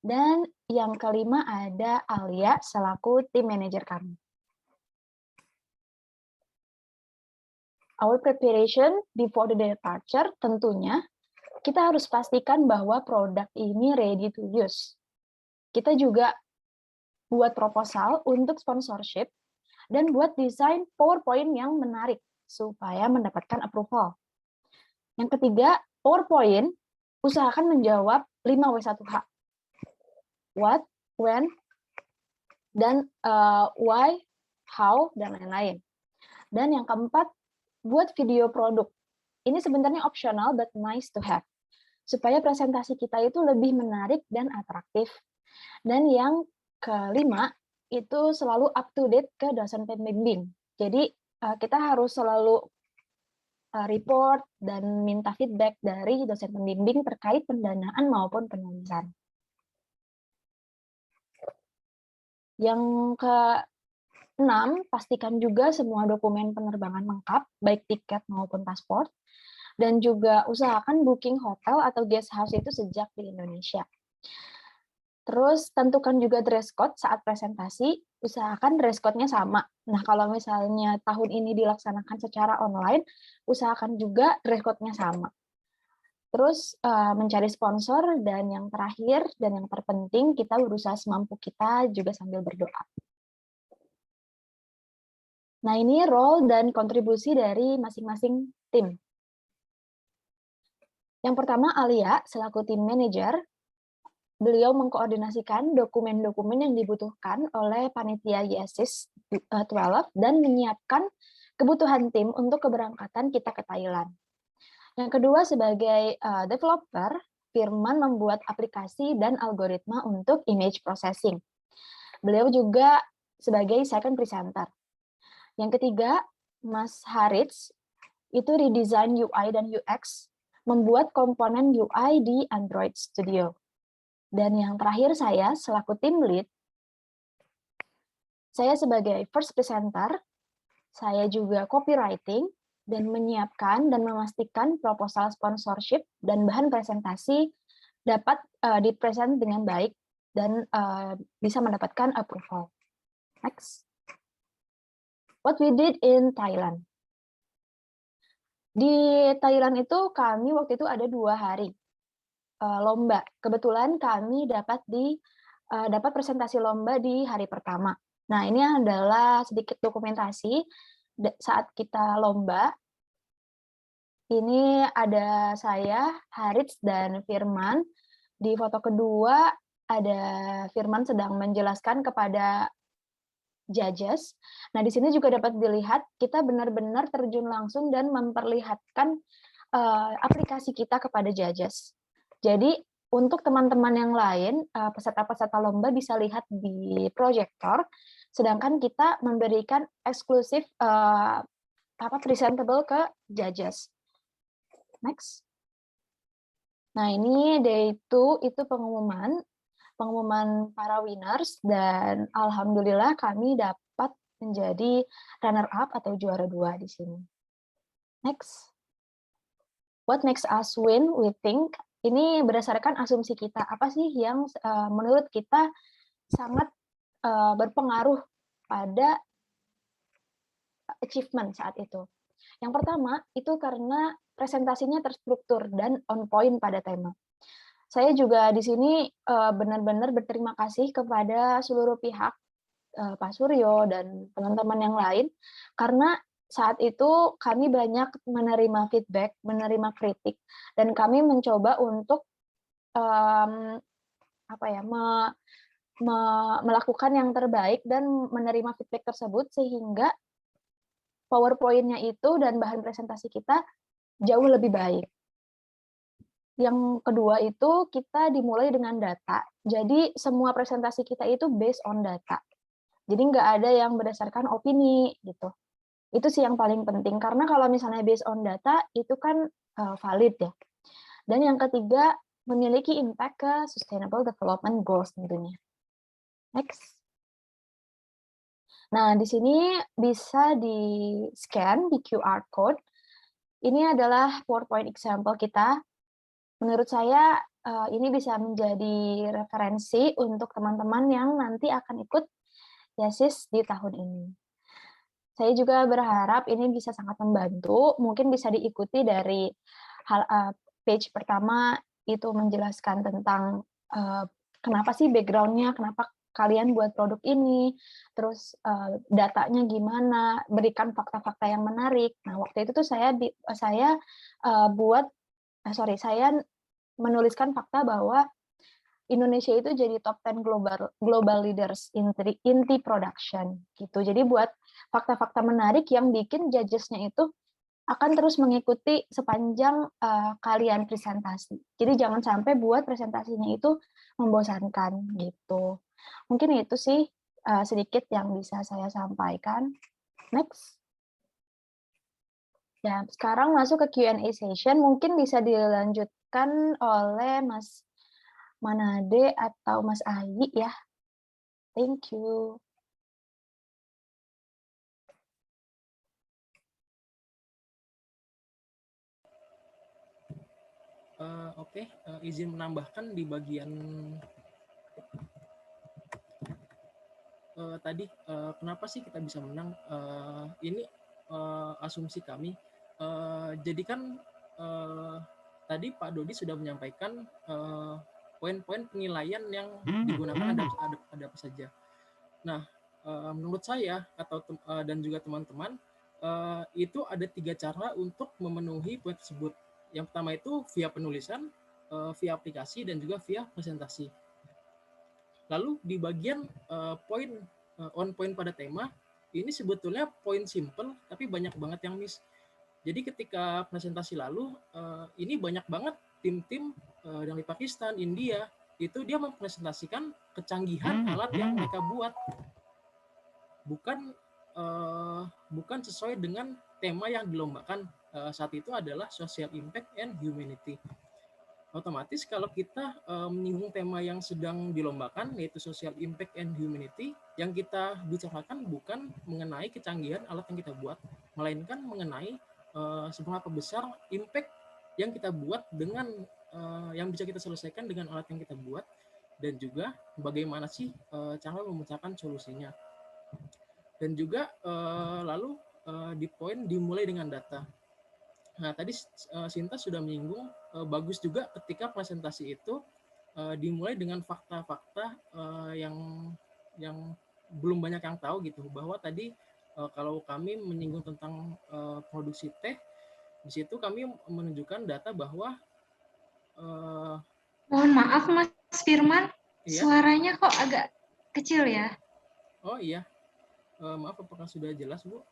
Dan yang kelima ada Alia selaku tim manager kami. Our preparation before the departure, tentunya kita harus pastikan bahwa produk ini ready to use. Kita juga buat proposal untuk sponsorship dan buat desain PowerPoint yang menarik supaya mendapatkan approval. Yang ketiga, PowerPoint usahakan menjawab 5W1H. What, when, dan why, how, dan lain-lain. Dan yang keempat, buat video produk. Ini sebenarnya optional but nice to have. Supaya presentasi kita itu lebih menarik dan atraktif. Dan yang kelima, itu selalu up to date ke dosen pembimbing. Jadi kita harus selalu report dan minta feedback dari dosen pembimbing terkait pendanaan maupun penulisan. Yang ke-6, pastikan juga semua dokumen penerbangan lengkap, baik tiket maupun paspor, dan juga usahakan booking hotel atau guest house itu sejak di Indonesia. Terus tentukan juga dress code saat presentasi, usahakan dress code-nya sama. Nah, kalau misalnya tahun ini dilaksanakan secara online, usahakan juga dress code-nya sama. Terus mencari sponsor, dan yang terakhir dan yang terpenting kita berusaha semampu kita juga sambil berdoa. Nah, ini role dan kontribusi dari masing-masing tim. Yang pertama, Alia selaku tim manager, beliau mengkoordinasikan dokumen-dokumen yang dibutuhkan oleh panitia YSIS 12 dan menyiapkan kebutuhan tim untuk keberangkatan kita ke Thailand. Yang kedua, sebagai developer, Firman membuat aplikasi dan algoritma untuk image processing. Beliau juga sebagai second presenter. Yang ketiga, Mas Harits, itu redesign UI dan UX, membuat komponen UI di Android Studio. Dan yang terakhir saya, selaku tim lead, saya sebagai first presenter, saya juga copywriting, dan menyiapkan dan memastikan proposal sponsorship dan bahan presentasi dapat dipresent dengan baik dan bisa mendapatkan approval. Next. What we did in Thailand. Di Thailand itu kami waktu itu ada 2 hari lomba. Kebetulan kami dapat presentasi lomba di hari pertama. Nah, ini adalah sedikit dokumentasi saat kita lomba. Ini ada saya, Harits, dan Firman. Di foto kedua ada Firman sedang menjelaskan kepada judges. Nah, di sini juga dapat dilihat kita benar-benar terjun langsung dan memperlihatkan aplikasi kita kepada judges. Jadi, untuk teman-teman yang lain, peserta-peserta lomba bisa lihat di proyektor, sedangkan kita memberikan eksklusif presentable ke judges. Next. Nah, ini day 2 itu pengumuman para winners, dan alhamdulillah kami dapat menjadi runner up atau juara 2 di sini. Next. What makes us win? We think. Ini berdasarkan asumsi kita. Apa sih yang menurut kita sangat berpengaruh pada achievement saat itu? Yang pertama, itu karena presentasinya terstruktur dan on point pada tema. Saya juga di sini benar-benar berterima kasih kepada seluruh pihak, Pak Suryo dan teman-teman yang lain, karena saat itu kami banyak menerima feedback, menerima kritik, dan kami mencoba untuk melakukan yang terbaik dan menerima feedback tersebut, sehingga PowerPoint-nya itu dan bahan presentasi kita jauh lebih baik. Yang kedua itu kita dimulai dengan data. Jadi semua presentasi kita itu based on data. Jadi nggak ada yang berdasarkan opini gitu. Itu sih yang paling penting, karena kalau misalnya based on data itu kan valid ya. Dan yang ketiga, memiliki impact ke sustainable development goals tentunya. Next. Nah, di sini bisa di-scan di QR code. Ini adalah PowerPoint example kita. Menurut saya ini bisa menjadi referensi untuk teman-teman yang nanti akan ikut YASIS di tahun ini. Saya juga berharap ini bisa sangat membantu, mungkin bisa diikuti dari page pertama itu menjelaskan tentang kenapa sih background-nya, kenapa kalian buat produk ini, terus datanya gimana, berikan fakta-fakta yang menarik. Nah, waktu itu tuh saya menuliskan fakta bahwa Indonesia itu jadi top 10 global leaders in tea production gitu. Jadi buat fakta-fakta menarik yang bikin judges-nya itu akan terus mengikuti sepanjang kalian presentasi. Jadi jangan sampai buat presentasinya itu membosankan gitu. Mungkin itu sih sedikit yang bisa saya sampaikan. Next. Ya, sekarang masuk ke Q&A session, mungkin bisa dilanjutkan oleh Mas Manade atau Mas Ayi ya. Thank you. Oke, izin menambahkan di bagian tadi kenapa sih kita bisa menang? Ini asumsi kami. Jadi kan tadi Pak Dodi sudah menyampaikan poin-poin penilaian yang digunakan ada apa saja. Nah, menurut saya dan juga teman-teman itu ada 3 cara untuk memenuhi poin tersebut. Yang pertama itu via penulisan, via aplikasi, dan juga via presentasi. Lalu di bagian on point pada tema, ini sebetulnya poin simple, tapi banyak banget yang miss. Jadi ketika presentasi lalu, ini banyak banget tim-tim dari Pakistan, India, itu dia mempresentasikan kecanggihan alat yang mereka buat. Bukan sesuai dengan tema yang dilombakan saat itu adalah social impact and humanity. Otomatis kalau kita menyinggung tema yang sedang dilombakan, yaitu social impact and humanity, yang kita bicarakan bukan mengenai kecanggihan alat yang kita buat, melainkan mengenai seberapa besar impact yang kita buat dengan yang bisa kita selesaikan dengan alat yang kita buat, dan juga bagaimana sih cara memecahkan solusinya. Dan juga lalu di poin dimulai dengan data. Nah, tadi Sinta sudah menyinggung bagus juga ketika presentasi itu dimulai dengan fakta-fakta yang belum banyak yang tahu gitu, bahwa tadi kalau kami menyinggung tentang produksi teh, di situ kami menunjukkan data bahwa Mohon maaf Mas Firman, iya, suaranya kok agak kecil ya? oh iya, maaf, apakah sudah jelas Bu?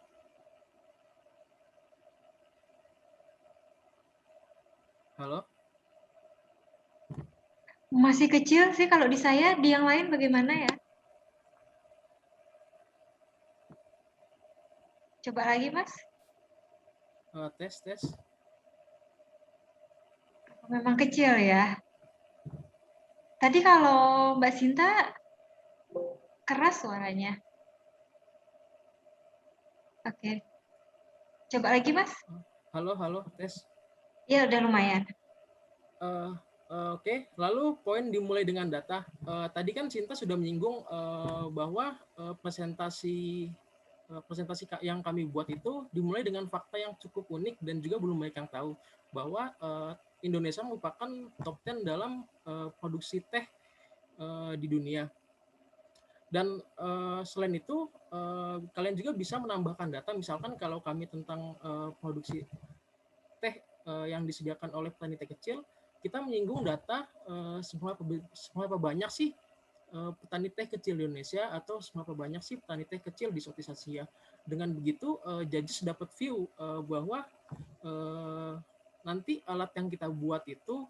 Halo? Masih kecil sih kalau di saya, di yang lain bagaimana ya? Coba lagi Mas. Tes. Memang kecil ya. Tadi kalau Mbak Sinta keras suaranya. Oke. Coba lagi Mas. Halo, tes. Ya udah lumayan. Oke, lalu poin dimulai dengan data. Tadi kan Sinta sudah menyinggung bahwa presentasi yang kami buat itu dimulai dengan fakta yang cukup unik dan juga belum banyak yang tahu, bahwa Indonesia merupakan top 10 dalam produksi teh di dunia. Dan selain itu kalian juga bisa menambahkan data, misalkan kalau kami tentang produksi teh yang disediakan oleh petani teh kecil, kita menyinggung data seberapa banyak sih petani teh kecil di Indonesia, atau seberapa banyak sih petani teh kecil di Southeast Asia. Dengan begitu judges dapat view bahwa nanti alat yang kita buat itu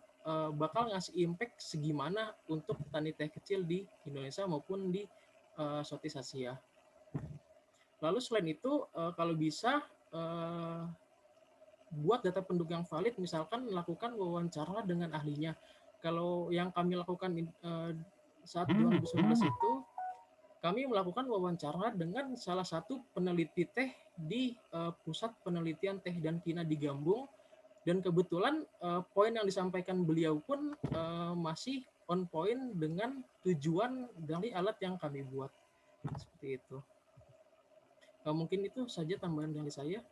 bakal ngasih impact segimana untuk petani teh kecil di Indonesia maupun di Southeast Asia. Lalu selain itu kalau bisa buat data pendukung yang valid, misalkan lakukan wawancara dengan ahlinya. Kalau yang kami lakukan saat 2019 itu, kami melakukan wawancara dengan salah satu peneliti teh di Pusat Penelitian Teh dan Kina di Gambung, dan kebetulan poin yang disampaikan beliau pun masih on point dengan tujuan dari alat yang kami buat. Seperti itu. Mungkin itu saja tambahan dari saya.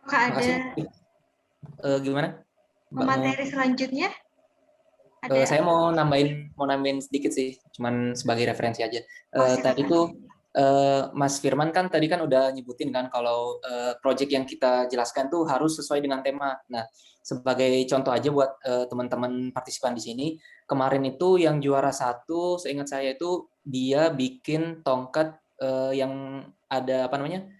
Apakah ada Gimana? materi selanjutnya? Ada Saya mau nambahin sedikit sih, cuman sebagai referensi aja. Tadi silakan. tuh Mas Firman kan tadi kan udah nyebutin kan kalau project yang kita jelaskan tuh harus sesuai dengan tema. Nah, sebagai contoh aja buat teman-teman partisipan di sini, kemarin itu yang juara 1, seingat saya itu dia bikin tongkat yang ada apa namanya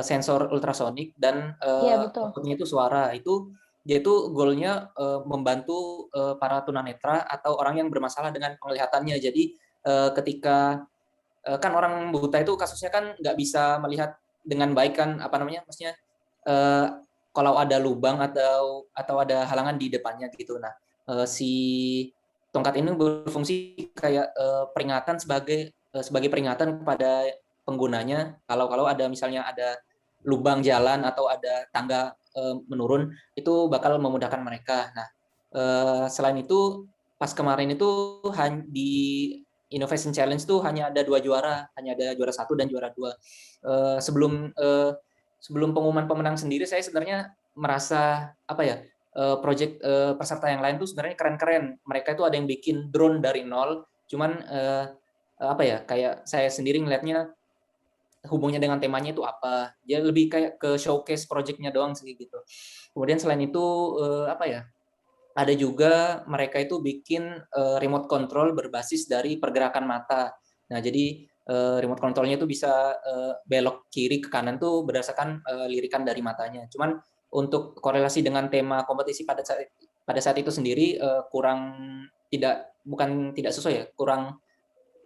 sensor ultrasonik dan Iya, betul. outputnya itu suara. Itu dia itu goalnya membantu para tunanetra atau orang yang bermasalah dengan penglihatannya. Jadi ketika kan orang buta itu kasusnya kan nggak bisa melihat dengan baik kan, apa namanya, maksudnya kalau ada lubang atau ada halangan di depannya gitu. Nah, si tongkat ini berfungsi kayak peringatan sebagai peringatan kepada penggunanya kalau ada misalnya ada lubang jalan atau ada tangga menurun, itu bakal memudahkan mereka. Nah, selain itu pas kemarin itu di Innovation Challenge tuh hanya ada 2 juara, hanya ada juara 1 dan juara 2. Sebelum pengumuman pemenang sendiri, saya sebenarnya merasa apa ya, project peserta yang lain tuh sebenarnya keren-keren. Mereka itu ada yang bikin drone dari nol, cuman apa ya, kayak saya sendiri ngelihatnya hubungnya dengan temanya itu apa. Dia lebih kayak ke showcase project-nya doang sih gitu. Kemudian selain itu apa ya, ada juga mereka itu bikin remote control berbasis dari pergerakan mata. Nah, jadi remote controlnya itu bisa belok kiri ke kanan tuh berdasarkan lirikan dari matanya. Cuman untuk korelasi dengan tema kompetisi pada saat itu sendiri bukan tidak sesuai ya, kurang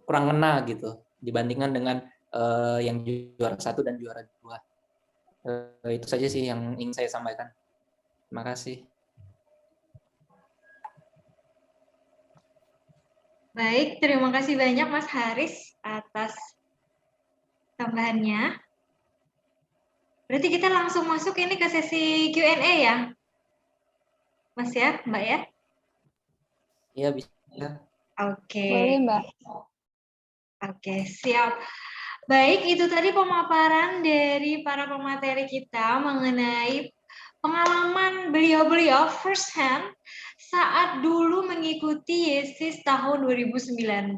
ngena gitu dibandingkan dengan yang juara 1 dan juara 2. Itu saja sih yang ingin saya sampaikan. Terima kasih. Baik, terima kasih banyak Mas Haris atas tambahannya. Berarti kita langsung masuk ini ke sesi Q&A ya, Mas ya, Mbak ya? Iya, bisa. Oke. Boleh, Mbak. Oke, siap. Baik, itu tadi pemaparan dari para pemateri kita mengenai pengalaman beliau-beliau first hand saat dulu mengikuti YESIS tahun 2019.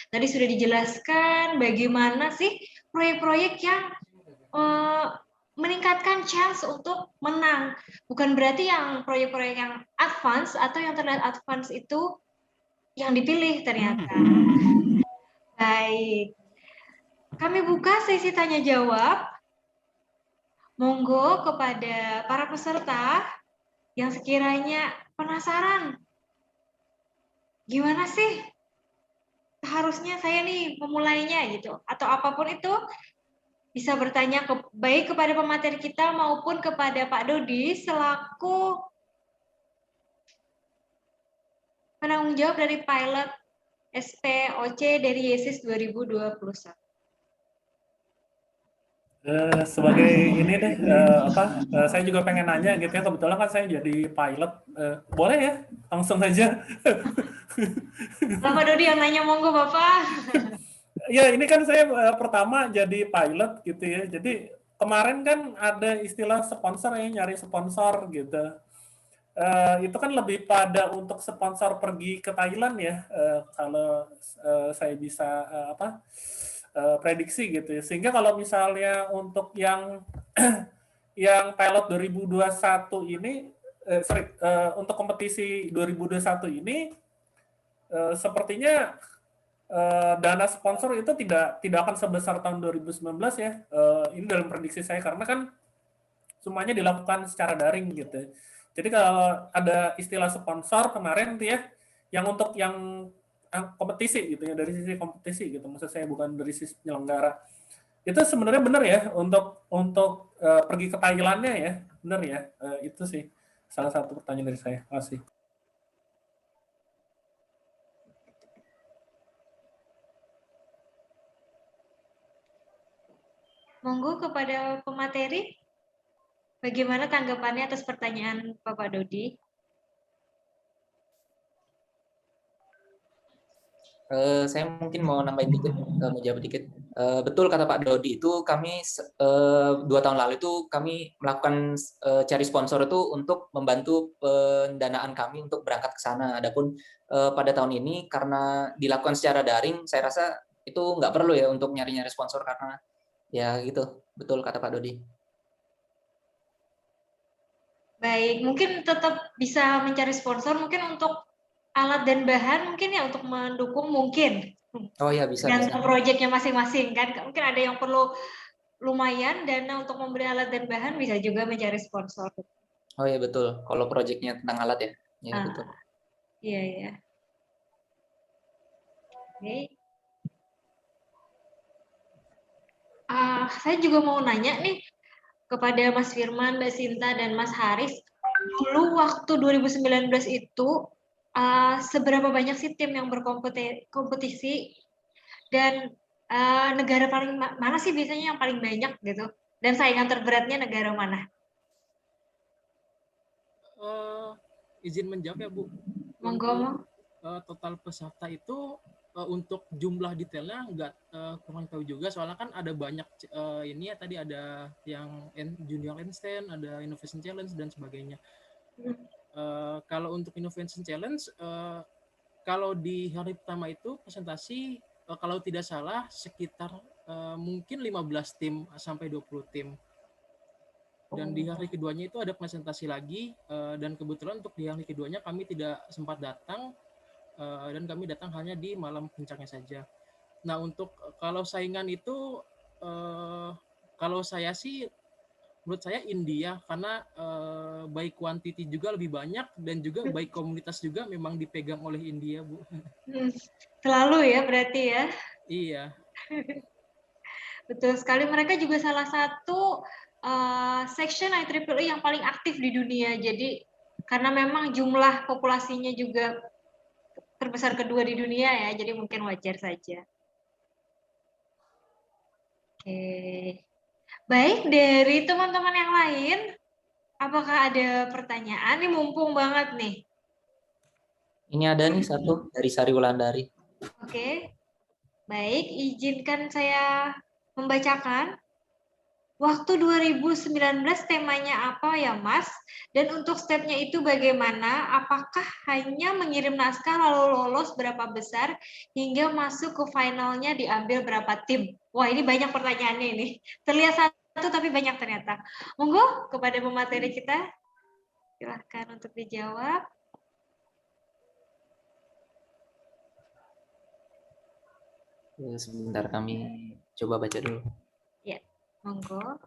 Tadi sudah dijelaskan bagaimana sih proyek-proyek yang meningkatkan chance untuk menang. Bukan berarti yang proyek-proyek yang advance atau yang terlihat advance itu yang dipilih ternyata. Baik. Kami buka sesi tanya jawab. Monggo kepada para peserta yang sekiranya penasaran. Gimana sih seharusnya saya nih memulainya gitu atau apapun itu bisa bertanya baik kepada pemateri kita maupun kepada Pak Dodi selaku penanggung jawab dari pilot SPOC dari YESIS 2021. Sebagai ini deh, saya juga pengen nanya gitu ya, kebetulan kan saya jadi pilot, boleh ya? Langsung aja. Bapak Dodi yang nanya, monggo Bapak. Ya, ini kan saya pertama jadi pilot gitu ya, jadi kemarin kan ada istilah sponsor ya, nyari sponsor gitu. Itu kan lebih pada untuk sponsor pergi ke Thailand ya, kalau saya bisa prediksi gitu ya. Sehingga kalau misalnya untuk yang yang pilot 2021 ini, untuk kompetisi 2021 ini, sepertinya dana sponsor itu tidak akan sebesar tahun 2019 ya. Ini dalam prediksi saya karena kan semuanya dilakukan secara daring gitu. Jadi kalau ada istilah sponsor kemarin tuh ya, yang untuk yang kompetisi gitu ya, dari sisi kompetisi gitu, maksud saya bukan dari sisi penyelenggara. Itu sebenarnya benar ya untuk pergi ke Thailandnya ya, benar ya. Itu sih salah satu pertanyaan dari saya. Terima kasih. Monggo kepada pemateri, bagaimana tanggapannya atas pertanyaan Bapak Dodi? Saya mungkin mau nambahin dikit, mau jawab dikit. Betul kata Pak Dodi, itu kami 2 tahun lalu itu kami melakukan cari sponsor itu untuk membantu pendanaan kami untuk berangkat ke sana. Adapun pada tahun ini karena dilakukan secara daring, saya rasa itu nggak perlu ya untuk nyari-nyari sponsor karena ya gitu. Betul kata Pak Dodi. Baik, mungkin tetap bisa mencari sponsor, mungkin untuk alat dan bahan mungkin ya untuk mendukung mungkin. Oh ya bisa. Dan proyeknya masing-masing kan, mungkin ada yang perlu lumayan dana untuk membeli alat dan bahan, bisa juga mencari sponsor. Oh ya betul, kalau proyeknya tentang alat ya. Ya betul. Iya ya. Oke. Saya juga mau nanya nih kepada Mas Firman, Mbak Sinta, dan Mas Haris. Dulu waktu 2019 itu seberapa banyak sih tim yang berkompetisi dan negara paling mana sih biasanya yang paling banyak gitu? Dan saingan terberatnya negara mana? Izin menjawab ya Bu. Monggo. Total peserta itu untuk jumlah detailnya nggak kurang tahu juga, soalnya kan ada banyak ini ya, tadi ada yang Junior Handstand, ada Innovation Challenge dan sebagainya. Kalau untuk Innovation Challenge, kalau di hari pertama itu presentasi, kalau tidak salah sekitar mungkin 15 tim sampai 20 tim. Dan di hari keduanya itu ada presentasi lagi, dan kebetulan untuk di hari keduanya kami tidak sempat datang, dan kami datang hanya di malam puncaknya saja. Nah, untuk kalau saingan itu, kalau saya sih, menurut saya India, karena baik kuantiti juga lebih banyak, dan juga baik komunitas juga memang dipegang oleh India, Bu. Selalu ya berarti ya? Iya. Betul sekali, mereka juga salah satu section IEEE yang paling aktif di dunia. Jadi karena memang jumlah populasinya juga terbesar kedua di dunia ya, jadi mungkin wajar saja. Oke. Baik, dari teman-teman yang lain, apakah ada pertanyaan? Ini mumpung banget nih. Ini ada nih satu dari Sari Wulandari. Oke. Baik, izinkan saya membacakan. Waktu 2019 temanya apa ya Mas? Dan untuk stepnya itu bagaimana? Apakah hanya mengirim naskah lalu lolos berapa besar hingga masuk ke finalnya diambil berapa tim? Wah ini banyak pertanyaannya ini. Terlihat satu tapi banyak ternyata. Monggo kepada pemateri kita. Silahkan untuk dijawab. Sebentar kami coba baca dulu. Ya, monggo.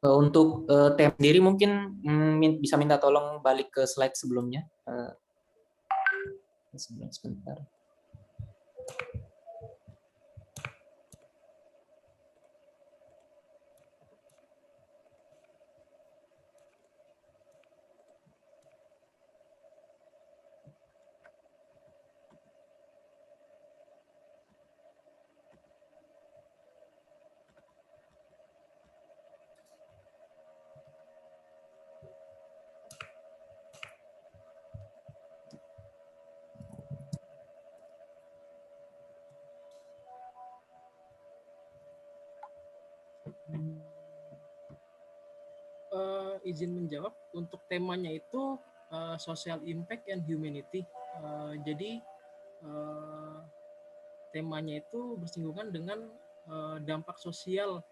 Untuk tema sendiri mungkin bisa minta tolong balik ke slide sebelumnya. Sebentar. Izin menjawab, untuk temanya itu social impact and humanity. Jadi temanya itu bersinggungan dengan dampak sosial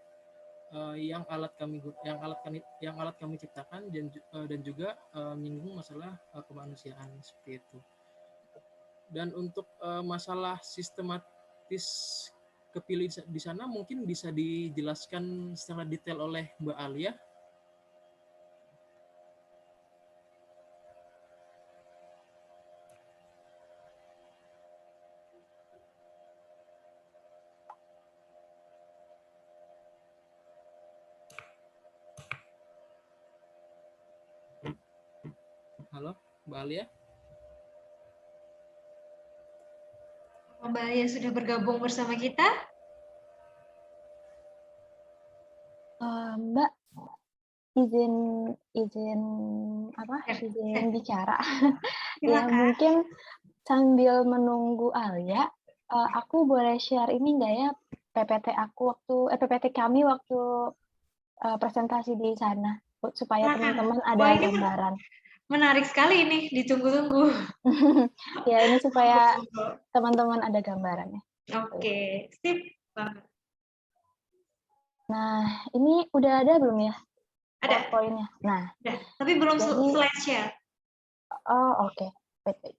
yang alat kami ciptakan dan juga menyinggung masalah kemanusiaan seperti itu. Dan untuk masalah sistematis kepilih di sana mungkin bisa dijelaskan secara detail oleh Mbak Alia. Halo, Mbak Alia? Mbak Alia sudah bergabung bersama kita? Mbak, izin bicara. Ya mungkin sambil menunggu Alia, aku boleh share ini nggak ya PPT kami waktu presentasi di sana supaya teman-teman ada gambaran. Menarik sekali ini, ditunggu-tunggu. Ya ini supaya teman-teman ada gambarannya. Oke, sip banget. Nah, ini udah ada belum ya? Ada. Poinnya. Nah, ada. Tapi belum slide share. Oh, oke. Baik.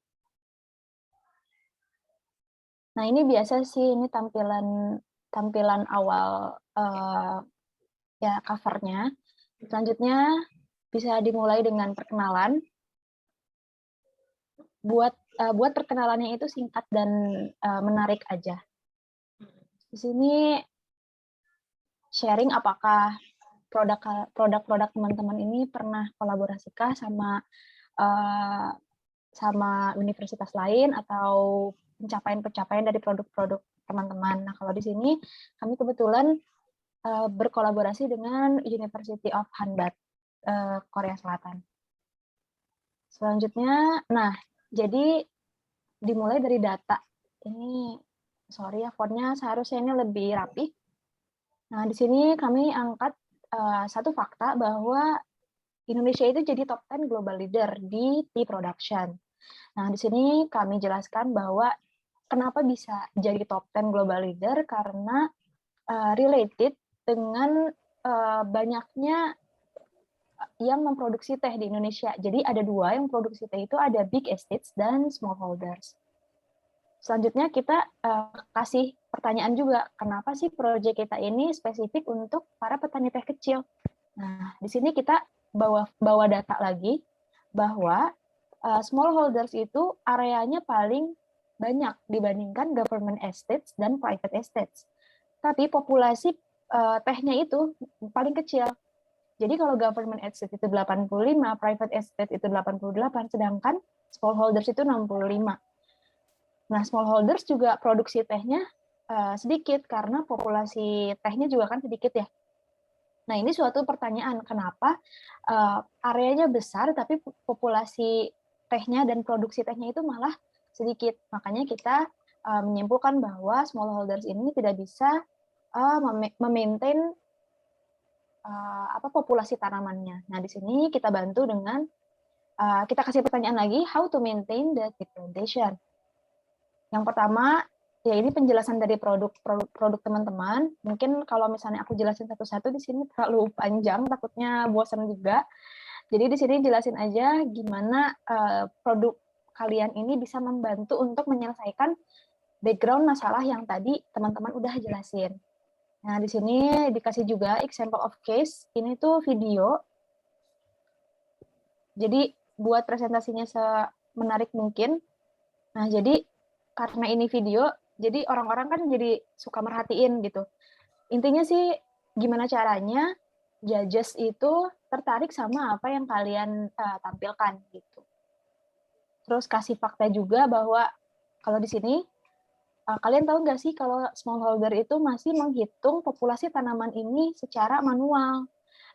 Nah, ini biasa sih, ini tampilan awal ya covernya. Selanjutnya bisa dimulai dengan perkenalan. Buat perkenalannya itu singkat dan menarik aja. Di sini sharing apakah produk-produk teman-teman ini pernah kolaborasikah sama universitas lain atau pencapaian-pencapaian dari produk-produk teman-teman. Nah, kalau di sini kami kebetulan berkolaborasi dengan University of Hanbat, Korea Selatan. Selanjutnya, nah, jadi dimulai dari data. Ini, sorry ya, fontnya seharusnya ini lebih rapi. Nah, di sini kami angkat satu fakta bahwa Indonesia itu jadi top 10 global leader di tea production. Nah, di sini kami jelaskan bahwa kenapa bisa jadi top 10 global leader, karena related dengan banyaknya yang memproduksi teh di Indonesia. Jadi ada dua yang produksi teh itu, ada big estates dan smallholders. Selanjutnya kita kasih pertanyaan juga, kenapa sih proyek kita ini spesifik untuk para petani teh kecil? Nah, di sini kita bawa data lagi bahwa smallholders itu areanya paling banyak dibandingkan government estates dan private estates. Tapi populasi tehnya itu paling kecil. Jadi kalau government estate itu 85, private estate itu 88, sedangkan smallholders itu 65. Nah, smallholders juga produksi tehnya sedikit karena populasi tehnya juga kan sedikit ya. Nah, ini suatu pertanyaan, kenapa areanya besar tapi populasi tehnya dan produksi tehnya itu malah sedikit. Makanya kita menyimpulkan bahwa smallholders ini tidak bisa memaintain populasi tanamannya. Nah, di sini kita bantu dengan kita kasih pertanyaan lagi, how to maintain the seed plantation. Yang pertama, ya ini penjelasan dari produk teman-teman. Mungkin kalau misalnya aku jelasin satu-satu di sini terlalu panjang, takutnya bosan juga. Jadi di sini jelasin aja gimana produk kalian ini bisa membantu untuk menyelesaikan background masalah yang tadi teman-teman udah jelasin. Nah, di sini dikasih juga example of case. Ini tuh video. Jadi buat presentasinya semenarik mungkin. Nah, jadi karena ini video, jadi orang-orang kan jadi suka merhatiin gitu. Intinya sih gimana caranya judges itu tertarik sama apa yang kalian tampilkan gitu. Terus kasih fakta juga bahwa kalau di sini kalian tahu nggak sih kalau smallholder itu masih menghitung populasi tanaman ini secara manual.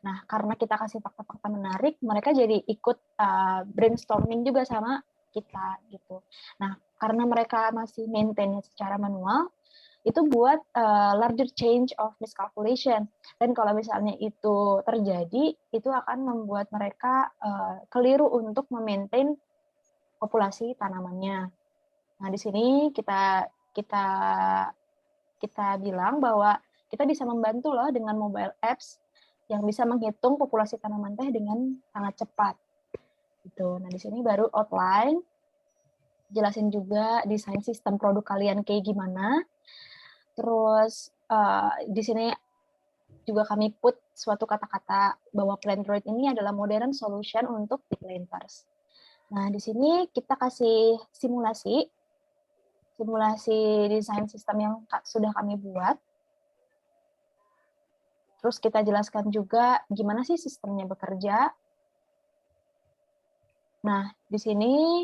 Nah, karena kita kasih fakta-fakta menarik, mereka jadi ikut brainstorming juga sama kita gitu. Nah, karena mereka masih maintain secara manual, itu buat larger change of miscalculation. Dan kalau misalnya itu terjadi, itu akan membuat mereka keliru untuk memaintain populasi tanamannya. Nah, di sini kita bilang bahwa kita bisa membantu loh dengan mobile apps yang bisa menghitung populasi tanaman teh dengan sangat cepat. Gitu. Nah, di sini baru outline, jelasin juga desain sistem produk kalian kayak gimana. Terus di sini juga kami put suatu kata-kata bahwa Plantroid ini adalah modern solution untuk seed planters. Nah, di sini kita kasih simulasi desain sistem yang sudah kami buat. Terus kita jelaskan juga gimana sih sistemnya bekerja. Nah, di sini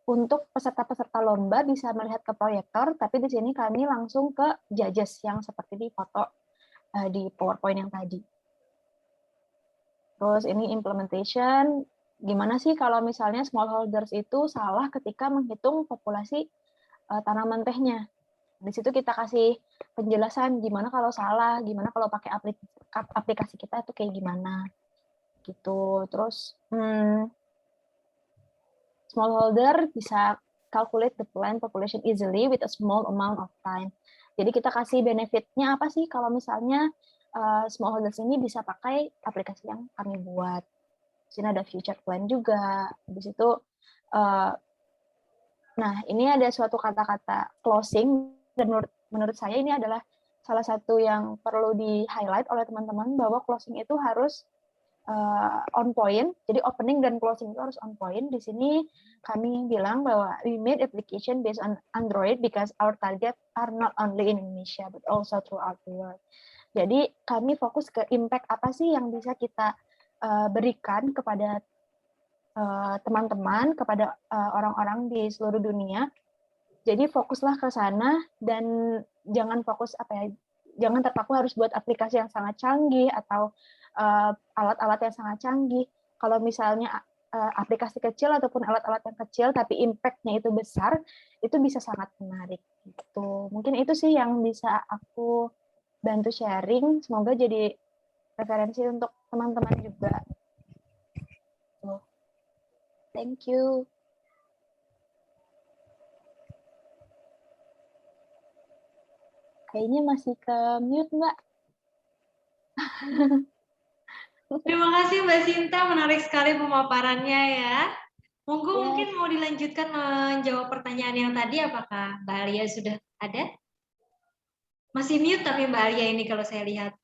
untuk peserta-peserta lomba bisa melihat ke proyektor, tapi di sini kami langsung ke judges yang seperti di foto di PowerPoint yang tadi. Terus ini implementation, gimana sih kalau misalnya smallholders itu salah ketika menghitung populasi tanaman tehnya. Di situ kita kasih penjelasan gimana kalau salah, gimana kalau pakai aplikasi kita itu kayak gimana. Gitu. Terus smallholder bisa calculate the plant population easily with a small amount of time. Jadi kita kasih benefitnya apa sih kalau misalnya smallholders ini bisa pakai aplikasi yang kami buat. Di sini ada future plan juga. Di situ, nah ini ada suatu kata-kata closing, dan menurut saya ini adalah salah satu yang perlu di-highlight oleh teman-teman, bahwa closing itu harus on point, jadi opening dan closing itu harus on point. Di sini kami bilang bahwa we made application based on Android because our target are not only in Indonesia but also throughout the world. Jadi kami fokus ke impact apa sih yang bisa kita berikan kepada teman-teman, kepada orang-orang di seluruh dunia. Jadi fokuslah ke sana dan jangan fokus jangan terpaku harus buat aplikasi yang sangat canggih atau alat-alat yang sangat canggih. Kalau misalnya aplikasi kecil ataupun alat-alat yang kecil tapi impact-nya itu besar, itu bisa sangat menarik gitu. Mungkin itu sih yang bisa aku bantu sharing, semoga jadi referensi untuk teman-teman juga. Thank you. Kayaknya masih ke mute, Mbak. Terima kasih Mbak Sinta, menarik sekali pemaparannya ya. Monggo Ya. mungkin mau dilanjutkan menjawab pertanyaan yang tadi, apakah Mbak Alia sudah ada? Masih mute tapi Mbak Alia ini kalau saya lihat.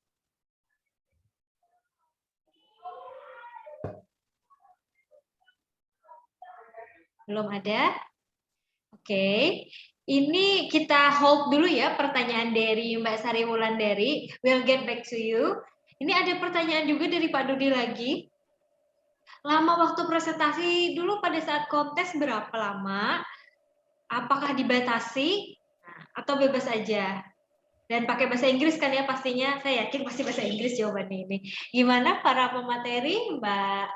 Belum ada? Oke. Ini kita hold dulu ya pertanyaan dari Mbak Sari Wulandari. We'll get back to you. Ini ada pertanyaan juga dari Pak Dudi lagi. Lama waktu presentasi dulu pada saat kontes berapa lama? Apakah dibatasi atau bebas aja? Dan pakai bahasa Inggris kan ya pastinya, saya yakin pasti bahasa Inggris jawabannya ini. Gimana para pemateri, Mbak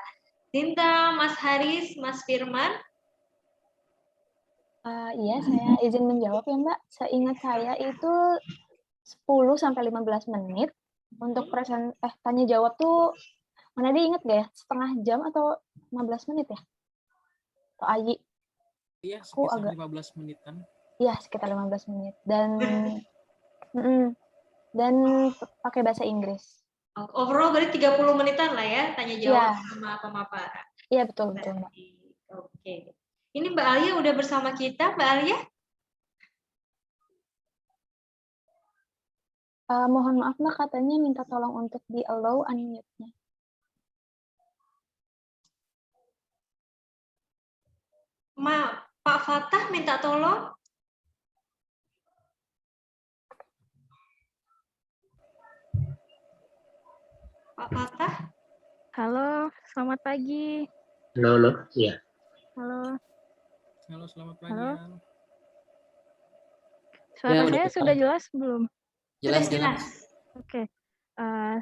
Sinta, Mas Haris, Mas Firman? Iya, saya izin menjawab ya Mbak. Seingat saya itu 10-15 menit. Untuk tanya jawab tuh, mana dia inget gak ya? Setengah jam atau 15 menit ya? Atau Ayi? Iya, Aku sekitar agak, 15 menitan. iya sekitar 15 menit. Dan pakai bahasa Inggris. Overall berarti 30 menitan lah ya, tanya jawab Iya. sama pemaparan. Iya, betul Mbak. Oke. Ini Mbak Alia udah bersama kita, Mbak Alia? Mohon maaf Mbak, katanya minta tolong untuk di-allow unmute-nya. Pak Fatah minta tolong. Pak Fatah? Halo, selamat pagi. Halo, iya. Halo. Halo, selamat pagi. Halo. Al. Suara Ya, saya udah sudah jelas belum? jelas. Oke.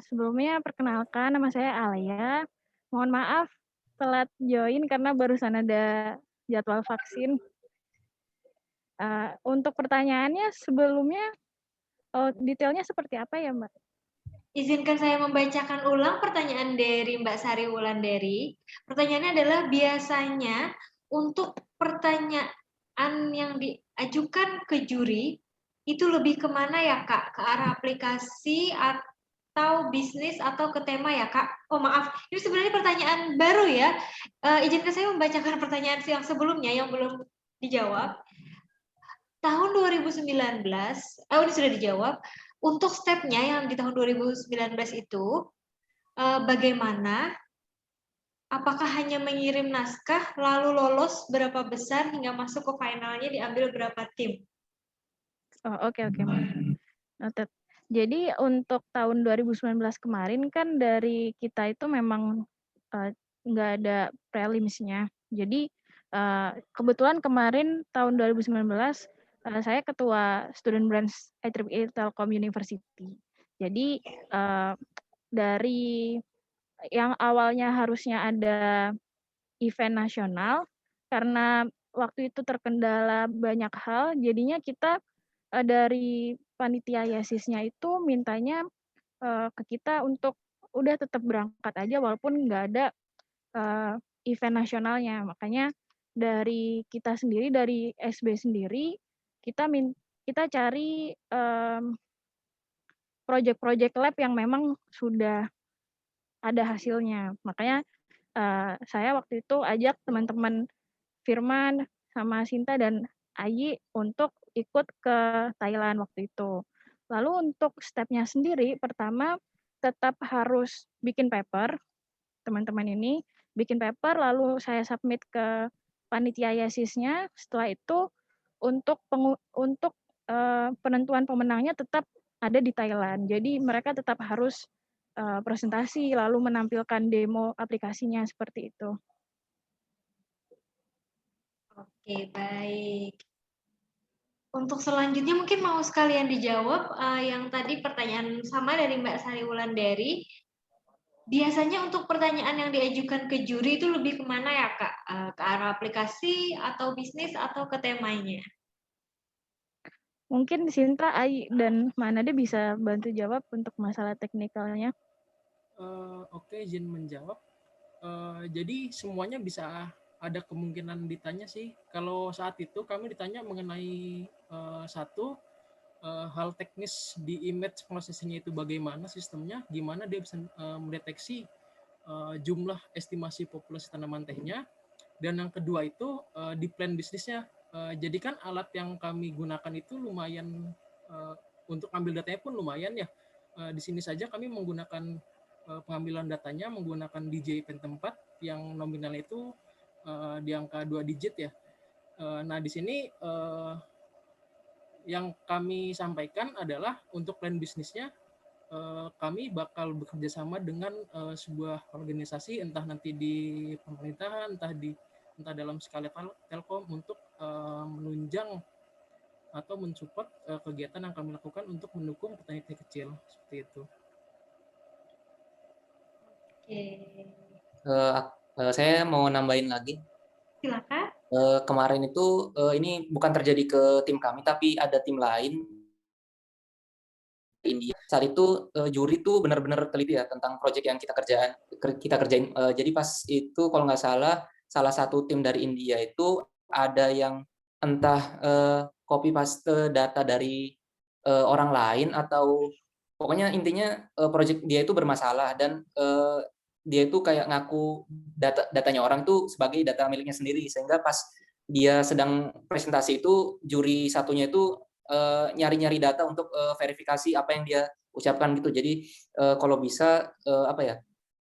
Sebelumnya perkenalkan, nama saya Alia. Mohon maaf telat join karena barusan ada jadwal vaksin. Untuk pertanyaannya sebelumnya, detailnya seperti apa ya, Mbak? Izinkan saya membacakan ulang pertanyaan dari Mbak Sari Wulandari. Pertanyaannya adalah biasanya untuk pertanyaan yang diajukan ke juri itu lebih kemana ya Kak? Ke arah aplikasi atau bisnis atau ke tema ya Kak? Oh maaf, ini sebenarnya pertanyaan baru ya. Izinkan saya membacakan pertanyaan yang sebelumnya yang belum dijawab. Tahun 2019, ini sudah dijawab. Untuk stepnya yang di tahun 2019 itu, bagaimana? Apakah hanya mengirim naskah, lalu lolos berapa besar hingga masuk ke finalnya diambil berapa tim? Oh, oke, Mbak. Noted. Jadi untuk tahun 2019 kemarin kan dari kita itu memang nggak ada prelims-nya. Jadi kebetulan kemarin tahun 2019 saya ketua Student Branch IEEE Telkom University. Jadi dari yang awalnya harusnya ada event nasional, karena waktu itu terkendala banyak hal, jadinya kita dari panitia YASIS-nya itu mintanya ke kita untuk udah tetap berangkat aja walaupun nggak ada event nasionalnya. Makanya dari kita sendiri, dari SB sendiri, kita cari project-project lab yang memang sudah ada hasilnya. Makanya saya waktu itu ajak teman-teman Firman sama Sinta dan Ayi untuk ikut ke Thailand waktu itu. Lalu untuk stepnya sendiri, pertama tetap harus bikin paper, teman-teman ini bikin paper, lalu saya submit ke panitia YASIS-nya. Setelah itu untuk penentuan pemenangnya tetap ada di Thailand. Jadi mereka tetap harus presentasi lalu menampilkan demo aplikasinya seperti itu. Oke, baik. Untuk selanjutnya mungkin mau sekalian dijawab yang tadi pertanyaan sama dari Mbak Sari Wulandari. Biasanya untuk pertanyaan yang diajukan ke juri itu lebih kemana ya Kak? Ke arah aplikasi atau bisnis atau ke temanya? Mungkin Sinta, Ai, dan Manade bisa bantu jawab untuk masalah teknikalnya. Oke, izin menjawab. Jadi semuanya bisa ada kemungkinan ditanya sih. Kalau saat itu kami ditanya mengenai satu hal teknis di image processing itu bagaimana sistemnya, gimana dia bisa mendeteksi jumlah estimasi populasi tanaman tehnya, dan yang kedua itu di plan bisnisnya. Jadi kan alat yang kami gunakan itu lumayan, untuk ambil datanya pun lumayan ya. Di sini saja kami menggunakan pengambilan datanya menggunakan DJ Phantom 4 yang nominalnya itu di angka 2 digit ya. Nah di sini yang kami sampaikan adalah untuk plan bisnisnya kami bakal bekerja sama dengan sebuah organisasi, entah nanti di pemerintahan, entah dalam skala telkom untuk menunjang atau mensupport kegiatan yang kami lakukan untuk mendukung petani teh kecil seperti itu. Saya mau nambahin lagi. Silakan. Kemarin itu ini bukan terjadi ke tim kami, tapi ada tim lain India. Saat itu juri tuh benar-benar teliti ya tentang proyek yang kita kerjain. Jadi pas itu kalau nggak salah satu tim dari India itu ada yang entah copy paste data dari orang lain, atau pokoknya intinya proyek dia itu bermasalah, dan dia itu kayak ngaku datanya orang tuh sebagai data miliknya sendiri, sehingga pas dia sedang presentasi itu juri satunya itu nyari-nyari data untuk verifikasi apa yang dia ucapkan gitu. Jadi kalau bisa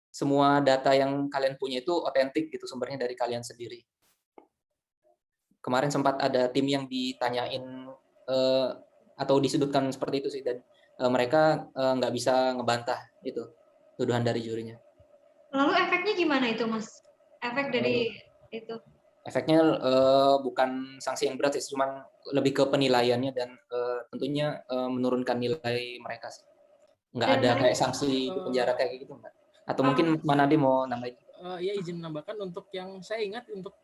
semua data yang kalian punya itu otentik gitu, sumbernya dari kalian sendiri. Kemarin sempat ada tim yang ditanyain atau disudutkan seperti itu sih, dan mereka nggak bisa ngebantah itu tuduhan dari jurinya. Lalu efeknya gimana itu, Mas? Efek dari itu? Efeknya bukan sanksi yang berat sih, cuman lebih ke penilaiannya, dan tentunya menurunkan nilai mereka sih. Nggak ada kayak sanksi di penjara kayak gitu, enggak. Atau mungkin Manade mau nambahin? Ya izin menambahkan, untuk yang saya ingat untuk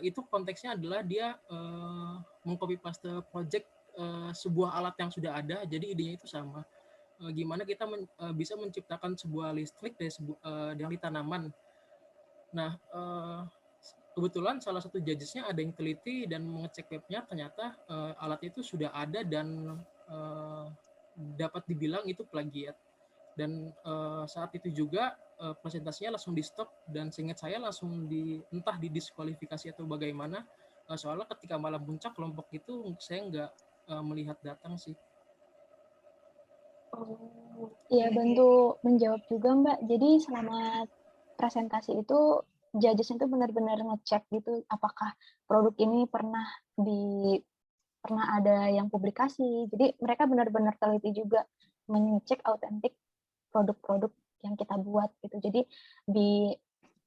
itu konteksnya adalah dia mengcopy paste project sebuah alat yang sudah ada, jadi idenya itu sama. Gimana kita bisa menciptakan sebuah listrik dari tanaman. Nah, kebetulan salah satu judges-nya ada yang teliti dan mengecek webnya, ternyata alat itu sudah ada dan dapat dibilang itu plagiat. Dan saat itu juga presentasinya langsung di stop, dan seingat saya langsung entah didiskualifikasi atau bagaimana, soalnya ketika malam puncak kelompok itu saya nggak melihat datang sih. Iya, bantu menjawab juga Mbak. Jadi selama presentasi itu judges itu benar-benar ngecek gitu apakah produk ini pernah ada yang publikasi. Jadi mereka benar-benar teliti juga mengecek autentik produk-produk yang kita buat gitu. Jadi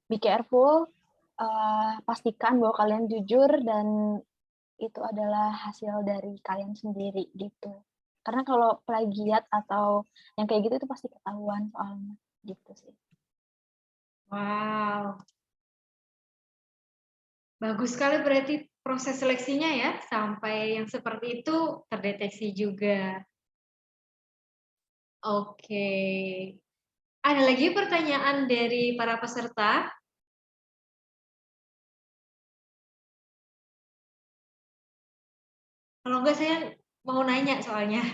be careful, pastikan bahwa kalian jujur dan itu adalah hasil dari kalian sendiri gitu. Karena kalau plagiat atau yang kayak gitu itu pasti ketahuan soalnya gitu sih. Wow. Bagus sekali berarti proses seleksinya ya, sampai yang seperti itu terdeteksi juga. Oke. Ada lagi pertanyaan dari para peserta? Kalau enggak saya mau nanya soalnya.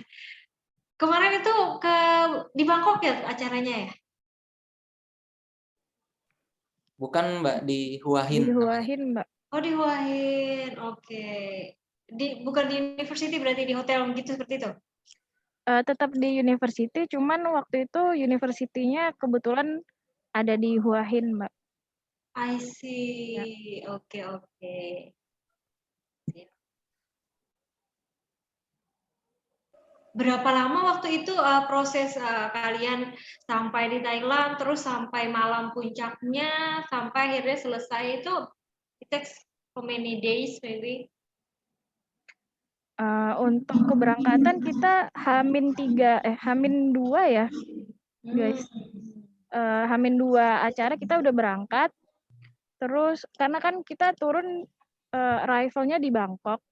Kemarin itu di Bangkok ya acaranya ya? Bukan Mbak, di Hua Hin. Di Hua Hin, Mbak. Oh di Hua Hin, oke. Bukan di university berarti, di hotel gitu seperti itu? Tetap di university, cuman waktu itu university-nya kebetulan ada di Hua Hin, Mbak. I see, oke. Berapa lama waktu itu proses kalian sampai di Thailand, terus sampai malam puncaknya, sampai akhirnya selesai itu? It takes how many days maybe? Untuk keberangkatan kita H-2 ya, guys. H-2 acara kita udah berangkat. Terus karena kan kita turun arrival-nya di Bangkok.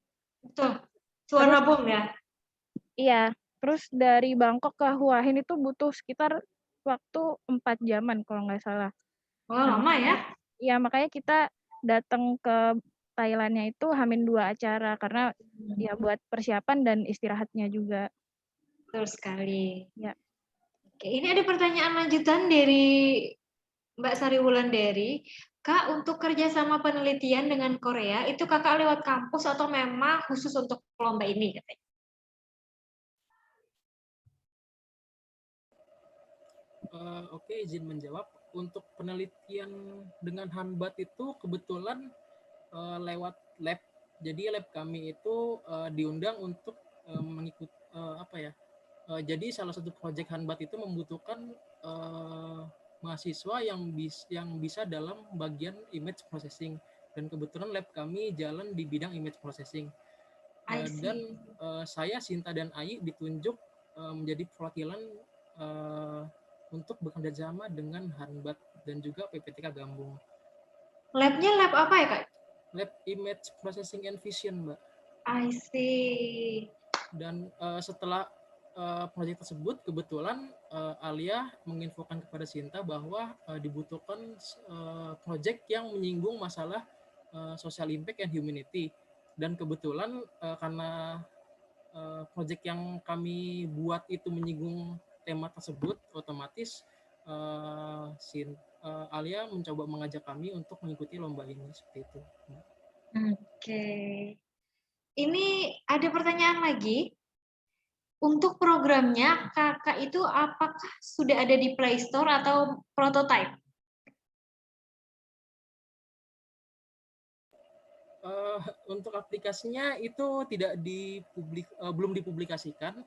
Betul. Suvarnabhumi ya? Iya, terus dari Bangkok ke Hua Hin itu butuh sekitar waktu 4 jaman kalau nggak salah. Oh, lama ya? Iya, makanya kita datang ke Thailandnya itu H-2 acara, karena ya buat persiapan dan istirahatnya juga. Betul sekali. Ya. Oke, ini ada pertanyaan lanjutan dari Mbak Sari Wulandari, Kak, untuk kerjasama penelitian dengan Korea, itu kakak lewat kampus atau memang khusus untuk lomba ini? Katanya? Oke, izin menjawab. Untuk penelitian dengan Hanbat itu kebetulan lewat lab. Jadi lab kami itu diundang untuk mengikuti apa ya? Jadi salah satu proyek Hanbat itu membutuhkan mahasiswa yang bisa dalam bagian image processing, dan kebetulan lab kami jalan di bidang image processing. Dan saya, Sinta, dan Ayi ditunjuk menjadi perwakilan untuk bekerja sama dengan Hanbat dan juga PPTK Gambung. Labnya lab apa ya, Kak? Lab Image Processing and Vision, Mbak. I see. Dan setelah proyek tersebut, kebetulan Alia menginfokan kepada Sinta bahwa dibutuhkan proyek yang menyinggung masalah social impact and humanity. Dan kebetulan karena proyek yang kami buat itu menyinggung tema tersebut, otomatis Alia mencoba mengajak kami untuk mengikuti lomba ini, seperti itu. Oke. Ini ada pertanyaan lagi. Untuk programnya, kakak itu apakah sudah ada di Play Store atau prototype? Untuk aplikasinya itu belum dipublikasikan.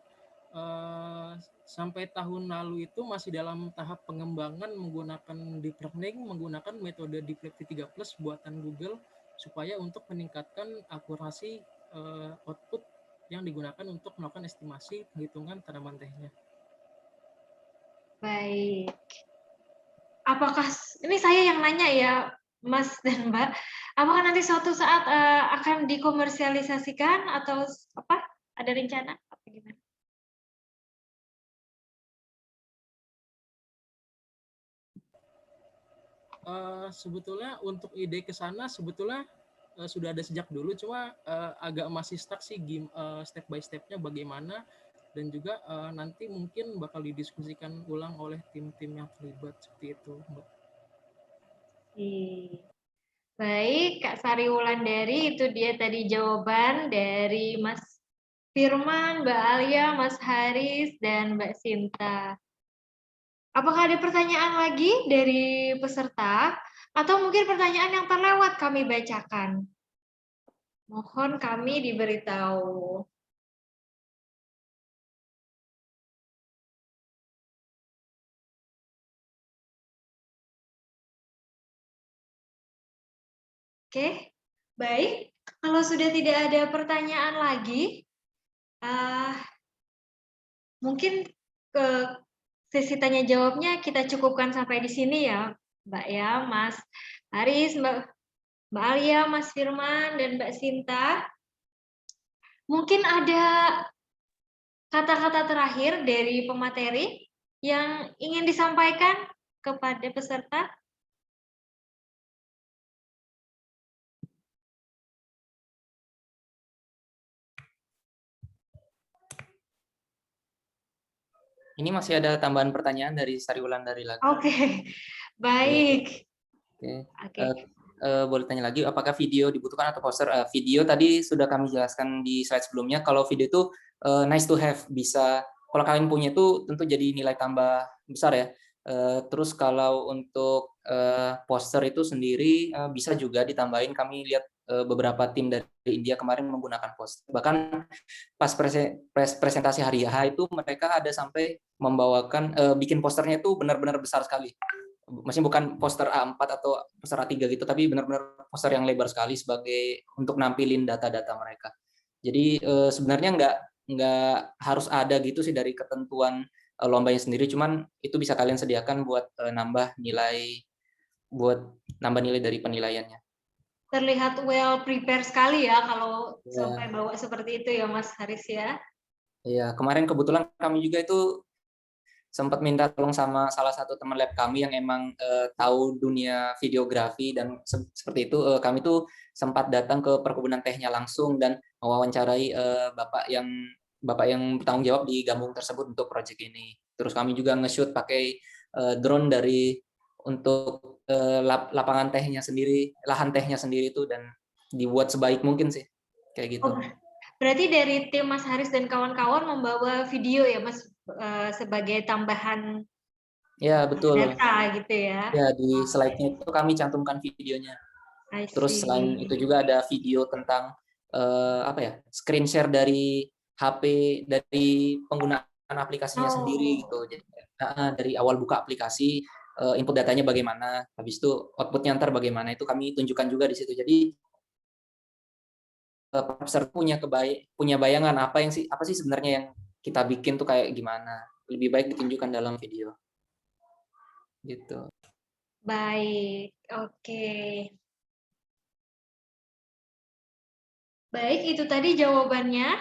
Sampai tahun lalu itu masih dalam tahap pengembangan menggunakan deep learning, menggunakan metode Deep Learning 3+ buatan Google supaya untuk meningkatkan akurasi output yang digunakan untuk melakukan estimasi penghitungan tanaman tehnya. Baik. Apakah ini saya yang nanya ya, Mas dan Mbak, apakah nanti suatu saat akan dikomersialisasikan atau apa? Ada rencana apa gimana? Sebetulnya untuk ide ke sana sebetulnya sudah ada sejak dulu, cuma agak masih stuck sih step by step-nya bagaimana, dan juga nanti mungkin bakal didiskusikan ulang oleh tim-tim yang terlibat, seperti itu, Mbak. Baik, Kak Sari Wulandari, itu dia tadi jawaban dari Mas Firman, Mbak Alia, Mas Haris, dan Mbak Sinta. Apakah ada pertanyaan lagi dari peserta? Atau mungkin pertanyaan yang terlewat kami bacakan? Mohon kami diberitahu. Oke, baik. Kalau sudah tidak ada pertanyaan lagi, mungkin ke sesi tanya jawabnya kita cukupkan sampai di sini ya, Mbak ya, Mas Haris, Mbak Alia, Mas Firman, dan Mbak Sinta. Mungkin ada kata-kata terakhir dari pemateri yang ingin disampaikan kepada peserta. Ini masih ada tambahan pertanyaan dari Sari Wulandari lagi. Oke, baik. Oke. Boleh tanya lagi, apakah video dibutuhkan atau poster? Video tadi sudah kami jelaskan di slide sebelumnya. Kalau video itu nice to have, bisa kalau kalian punya itu tentu jadi nilai tambah besar ya. Terus kalau untuk poster itu sendiri bisa juga ditambahin. Kami lihat beberapa tim dari India kemarin menggunakan poster. Bahkan pas presentasi hari H itu mereka ada sampai membawakan bikin posternya itu benar-benar besar sekali. Maksudnya bukan poster A4 atau poster A3 gitu, tapi benar-benar poster yang lebar sekali sebagai untuk nampilin data-data mereka. Jadi sebenarnya nggak harus ada gitu sih dari ketentuan lombanya sendiri, cuman itu bisa kalian sediakan buat nambah nilai dari penilaiannya. Terlihat well prepare sekali ya kalau sampai bawa seperti itu ya Mas Haris ya. Iya, kemarin kebetulan kami juga itu sempat minta tolong sama salah satu teman lab kami yang emang tahu dunia videografi, dan seperti itu kami tuh sempat datang ke perkebunan tehnya langsung dan mewawancarai bapak yang bertanggung jawab di Gambung tersebut untuk proyek ini. Terus kami juga nge-shoot pakai drone dari untuk lapangan tehnya sendiri, lahan tehnya sendiri itu, dan dibuat sebaik mungkin sih, kayak gitu. Oh, berarti dari tim Mas Haris dan kawan-kawan membawa video ya Mas, sebagai tambahan Ya, betul. data gitu ya? Ya, di slide-nya itu kami cantumkan videonya. I Terus selain see. itu juga ada video tentang apa ya, screen share dari HP, dari penggunaan aplikasinya sendiri gitu. Jadi dari awal buka aplikasi, input datanya bagaimana, habis itu outputnya ntar bagaimana, itu kami tunjukkan juga di situ. Jadi peserta punya bayangan apa sih sebenarnya yang kita bikin tuh kayak gimana. Lebih baik ditunjukkan dalam video. Gitu. Baik, oke. Baik, itu tadi jawabannya.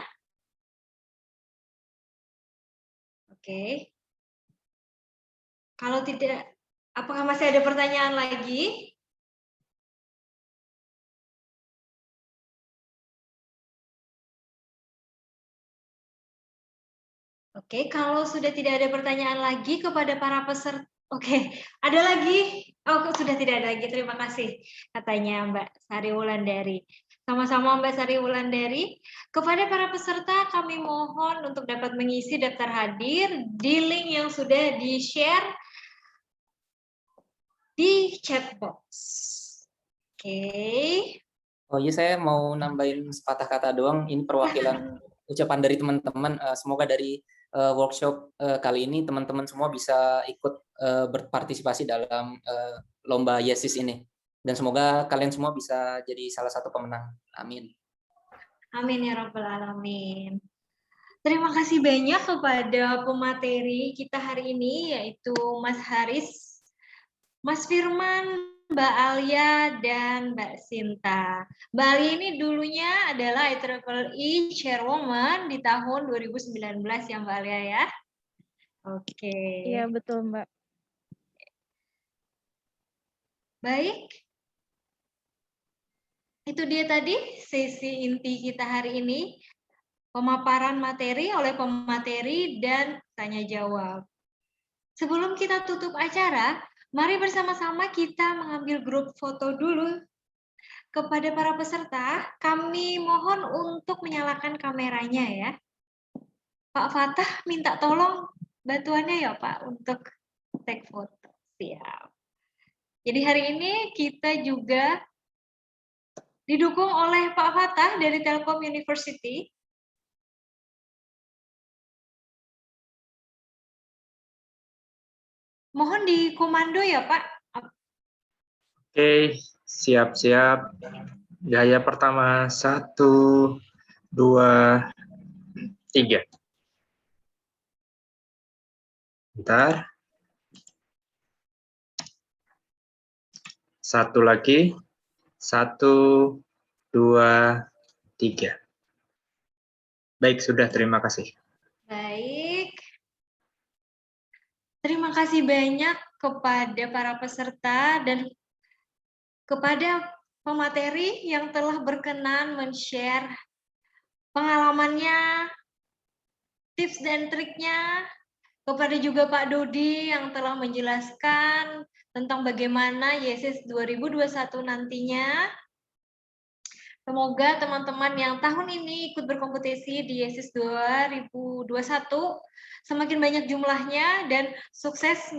Oke. Kalau tidak, apakah masih ada pertanyaan lagi? Oke, kalau sudah tidak ada pertanyaan lagi kepada para peserta, oke, ada lagi? Oh, sudah tidak ada lagi. Terima kasih, katanya Mbak Sari Wulandari. Sama-sama Mbak Sari Wulandari. Kepada para peserta, kami mohon untuk dapat mengisi daftar hadir di link yang sudah di-share di chat box. Oke. Oh iya, saya mau nambahin sepatah kata doang. Ini perwakilan ucapan dari teman-teman. Semoga dari workshop kali ini teman-teman semua bisa ikut berpartisipasi dalam lomba Yesis ini. Dan semoga kalian semua bisa jadi salah satu pemenang. Amin. Amin ya Rabbal Alamin. Terima kasih banyak kepada pemateri kita hari ini, yaitu Mas Haris, Mas Firman, Mbak Alia, dan Mbak Sinta. Mbak Alia ini dulunya adalah IEEE Chairwoman di tahun 2019 ya Mbak Alia ya? Oke. Iya, betul Mbak. Baik. Itu dia tadi sesi inti kita hari ini. Pemaparan materi oleh pemateri dan tanya jawab. Sebelum kita tutup acara, mari bersama-sama kita mengambil grup foto dulu. Kepada para peserta, kami mohon untuk menyalakan kameranya ya. Pak Fatah minta tolong bantuannya ya Pak untuk take foto. Siap. Jadi hari ini kita juga didukung oleh Pak Fatah dari Telkom University. Mohon dikomando ya Pak. Oke, siap-siap. Gaya pertama, 1, 2, 3. Bentar. Satu lagi. 1, 2, 3. Baik, sudah. Terima kasih. Baik. Terima kasih banyak kepada para peserta dan kepada pemateri yang telah berkenan men-share pengalamannya, tips dan triknya, kepada juga Pak Dodi yang telah menjelaskan tentang bagaimana Yesis 2021 nantinya. Semoga teman-teman yang tahun ini ikut berkompetisi di Yesis 2021 semakin banyak jumlahnya dan sukses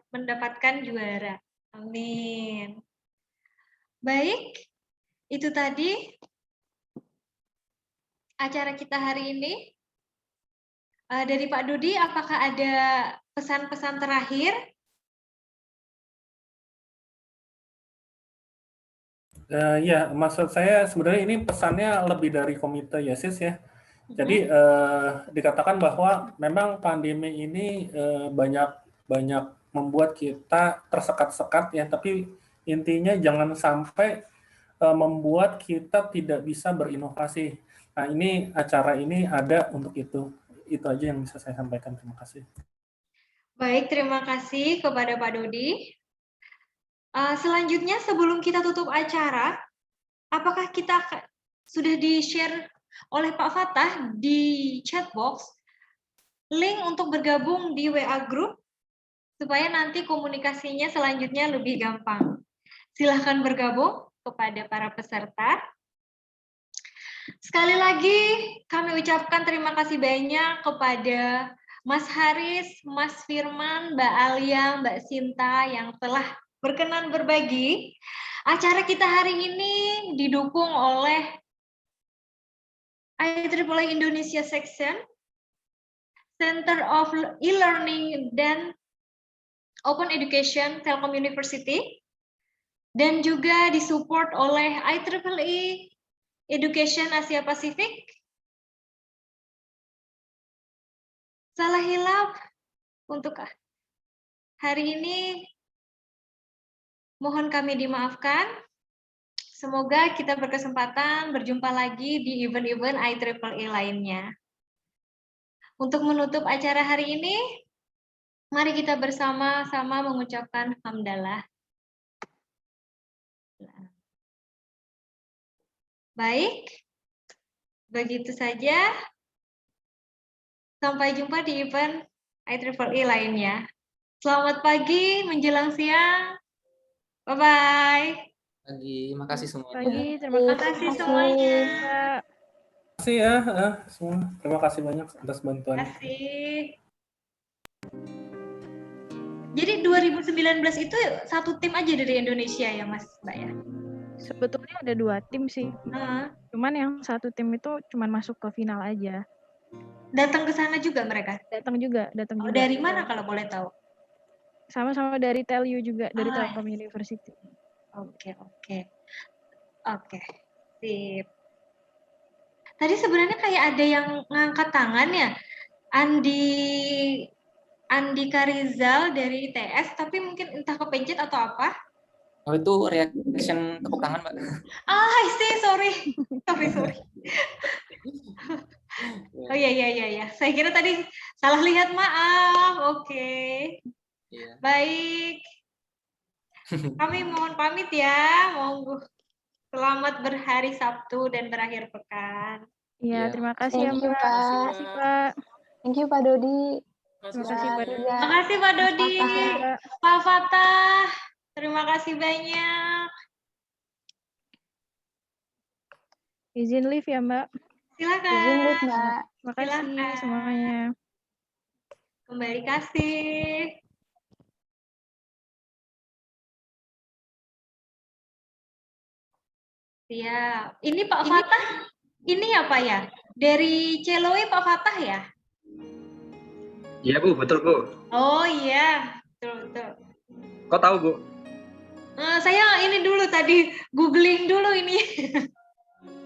mendapatkan juara. Amin. Baik, itu tadi acara kita hari ini. Dari Pak Dodi, apakah ada pesan-pesan terakhir? Ya, maksud saya sebenarnya ini pesannya lebih dari komite Yesis ya. Jadi dikatakan bahwa memang pandemi ini banyak membuat kita tersekat-sekat ya, tapi intinya jangan sampai membuat kita tidak bisa berinovasi. Nah, ini acara ini ada untuk itu. Itu aja yang bisa saya sampaikan. Terima kasih. Baik, terima kasih kepada Pak Dodi. Selanjutnya, sebelum kita tutup acara, apakah kita sudah di-share oleh Pak Fatah di chat box link untuk bergabung di WA Group supaya nanti komunikasinya selanjutnya lebih gampang. Silahkan bergabung kepada para peserta. Sekali lagi kami ucapkan terima kasih banyak kepada Mas Haris, Mas Firman, Mbak Alia, Mbak Sinta yang telah berkenan berbagi. Acara kita hari ini didukung oleh IEEE Indonesia Section, Center of E-Learning dan Open Education Telkom University, dan juga disupport oleh IEEE Education Asia Pasifik. Salah hilaf untuk hari ini mohon kami dimaafkan. Semoga kita berkesempatan berjumpa lagi di event-event IEEE lainnya. Untuk menutup acara hari ini, mari kita bersama-sama mengucapkan hamdalah. Baik, begitu saja. Sampai jumpa di event IEEE lainnya. Selamat pagi menjelang siang. Bye-bye. Pagi, makasih semuanya. Pagi, terima kasih semuanya. Terima kasih ya semua. Terima kasih banyak atas bantuan. Terima kasih. Jadi 2019 itu satu tim aja dari Indonesia ya Mas, Mbak ya? Sebetulnya ada 2 tim sih. Cuman yang satu tim itu cuman masuk ke final aja. Datang ke sana juga mereka? Datang juga. Dari mana kalau boleh tahu? Sama-sama dari TELU juga, dari Telkom University. Oke. Sip. Tadi sebenarnya kayak ada yang ngangkat tangan ya. Andika Rizal dari ITS, tapi mungkin entah kepencet atau apa. Oh, itu reaction tepuk tangan, Mbak. I see, sorry. Oh iya. Saya kira tadi salah lihat, maaf. Oke. Iya. Baik. Kami mohon pamit ya. Monggo. Selamat berhari Sabtu dan berakhir pekan. Iya, terima kasih ya, Thank you, Mbak. Kak. Terima kasih, Pak. Thank you, Pak Dodi. Terima kasih, Pak Dodi. Terima kasih Pak Dodi. Pak Fatah. Terima kasih banyak. Izin live ya, Mbak. Silakan. Izin live, Mbak. Terima kasih Silakan. semuanya. Kembali kasih. Siap. Ini Pak Fatah, ini apa ya? Dari Celoe Pak Fatah ya? Iya Bu, betul Bu. Oh iya, betul. Kok tahu Bu? Saya ini dulu tadi googling dulu ini.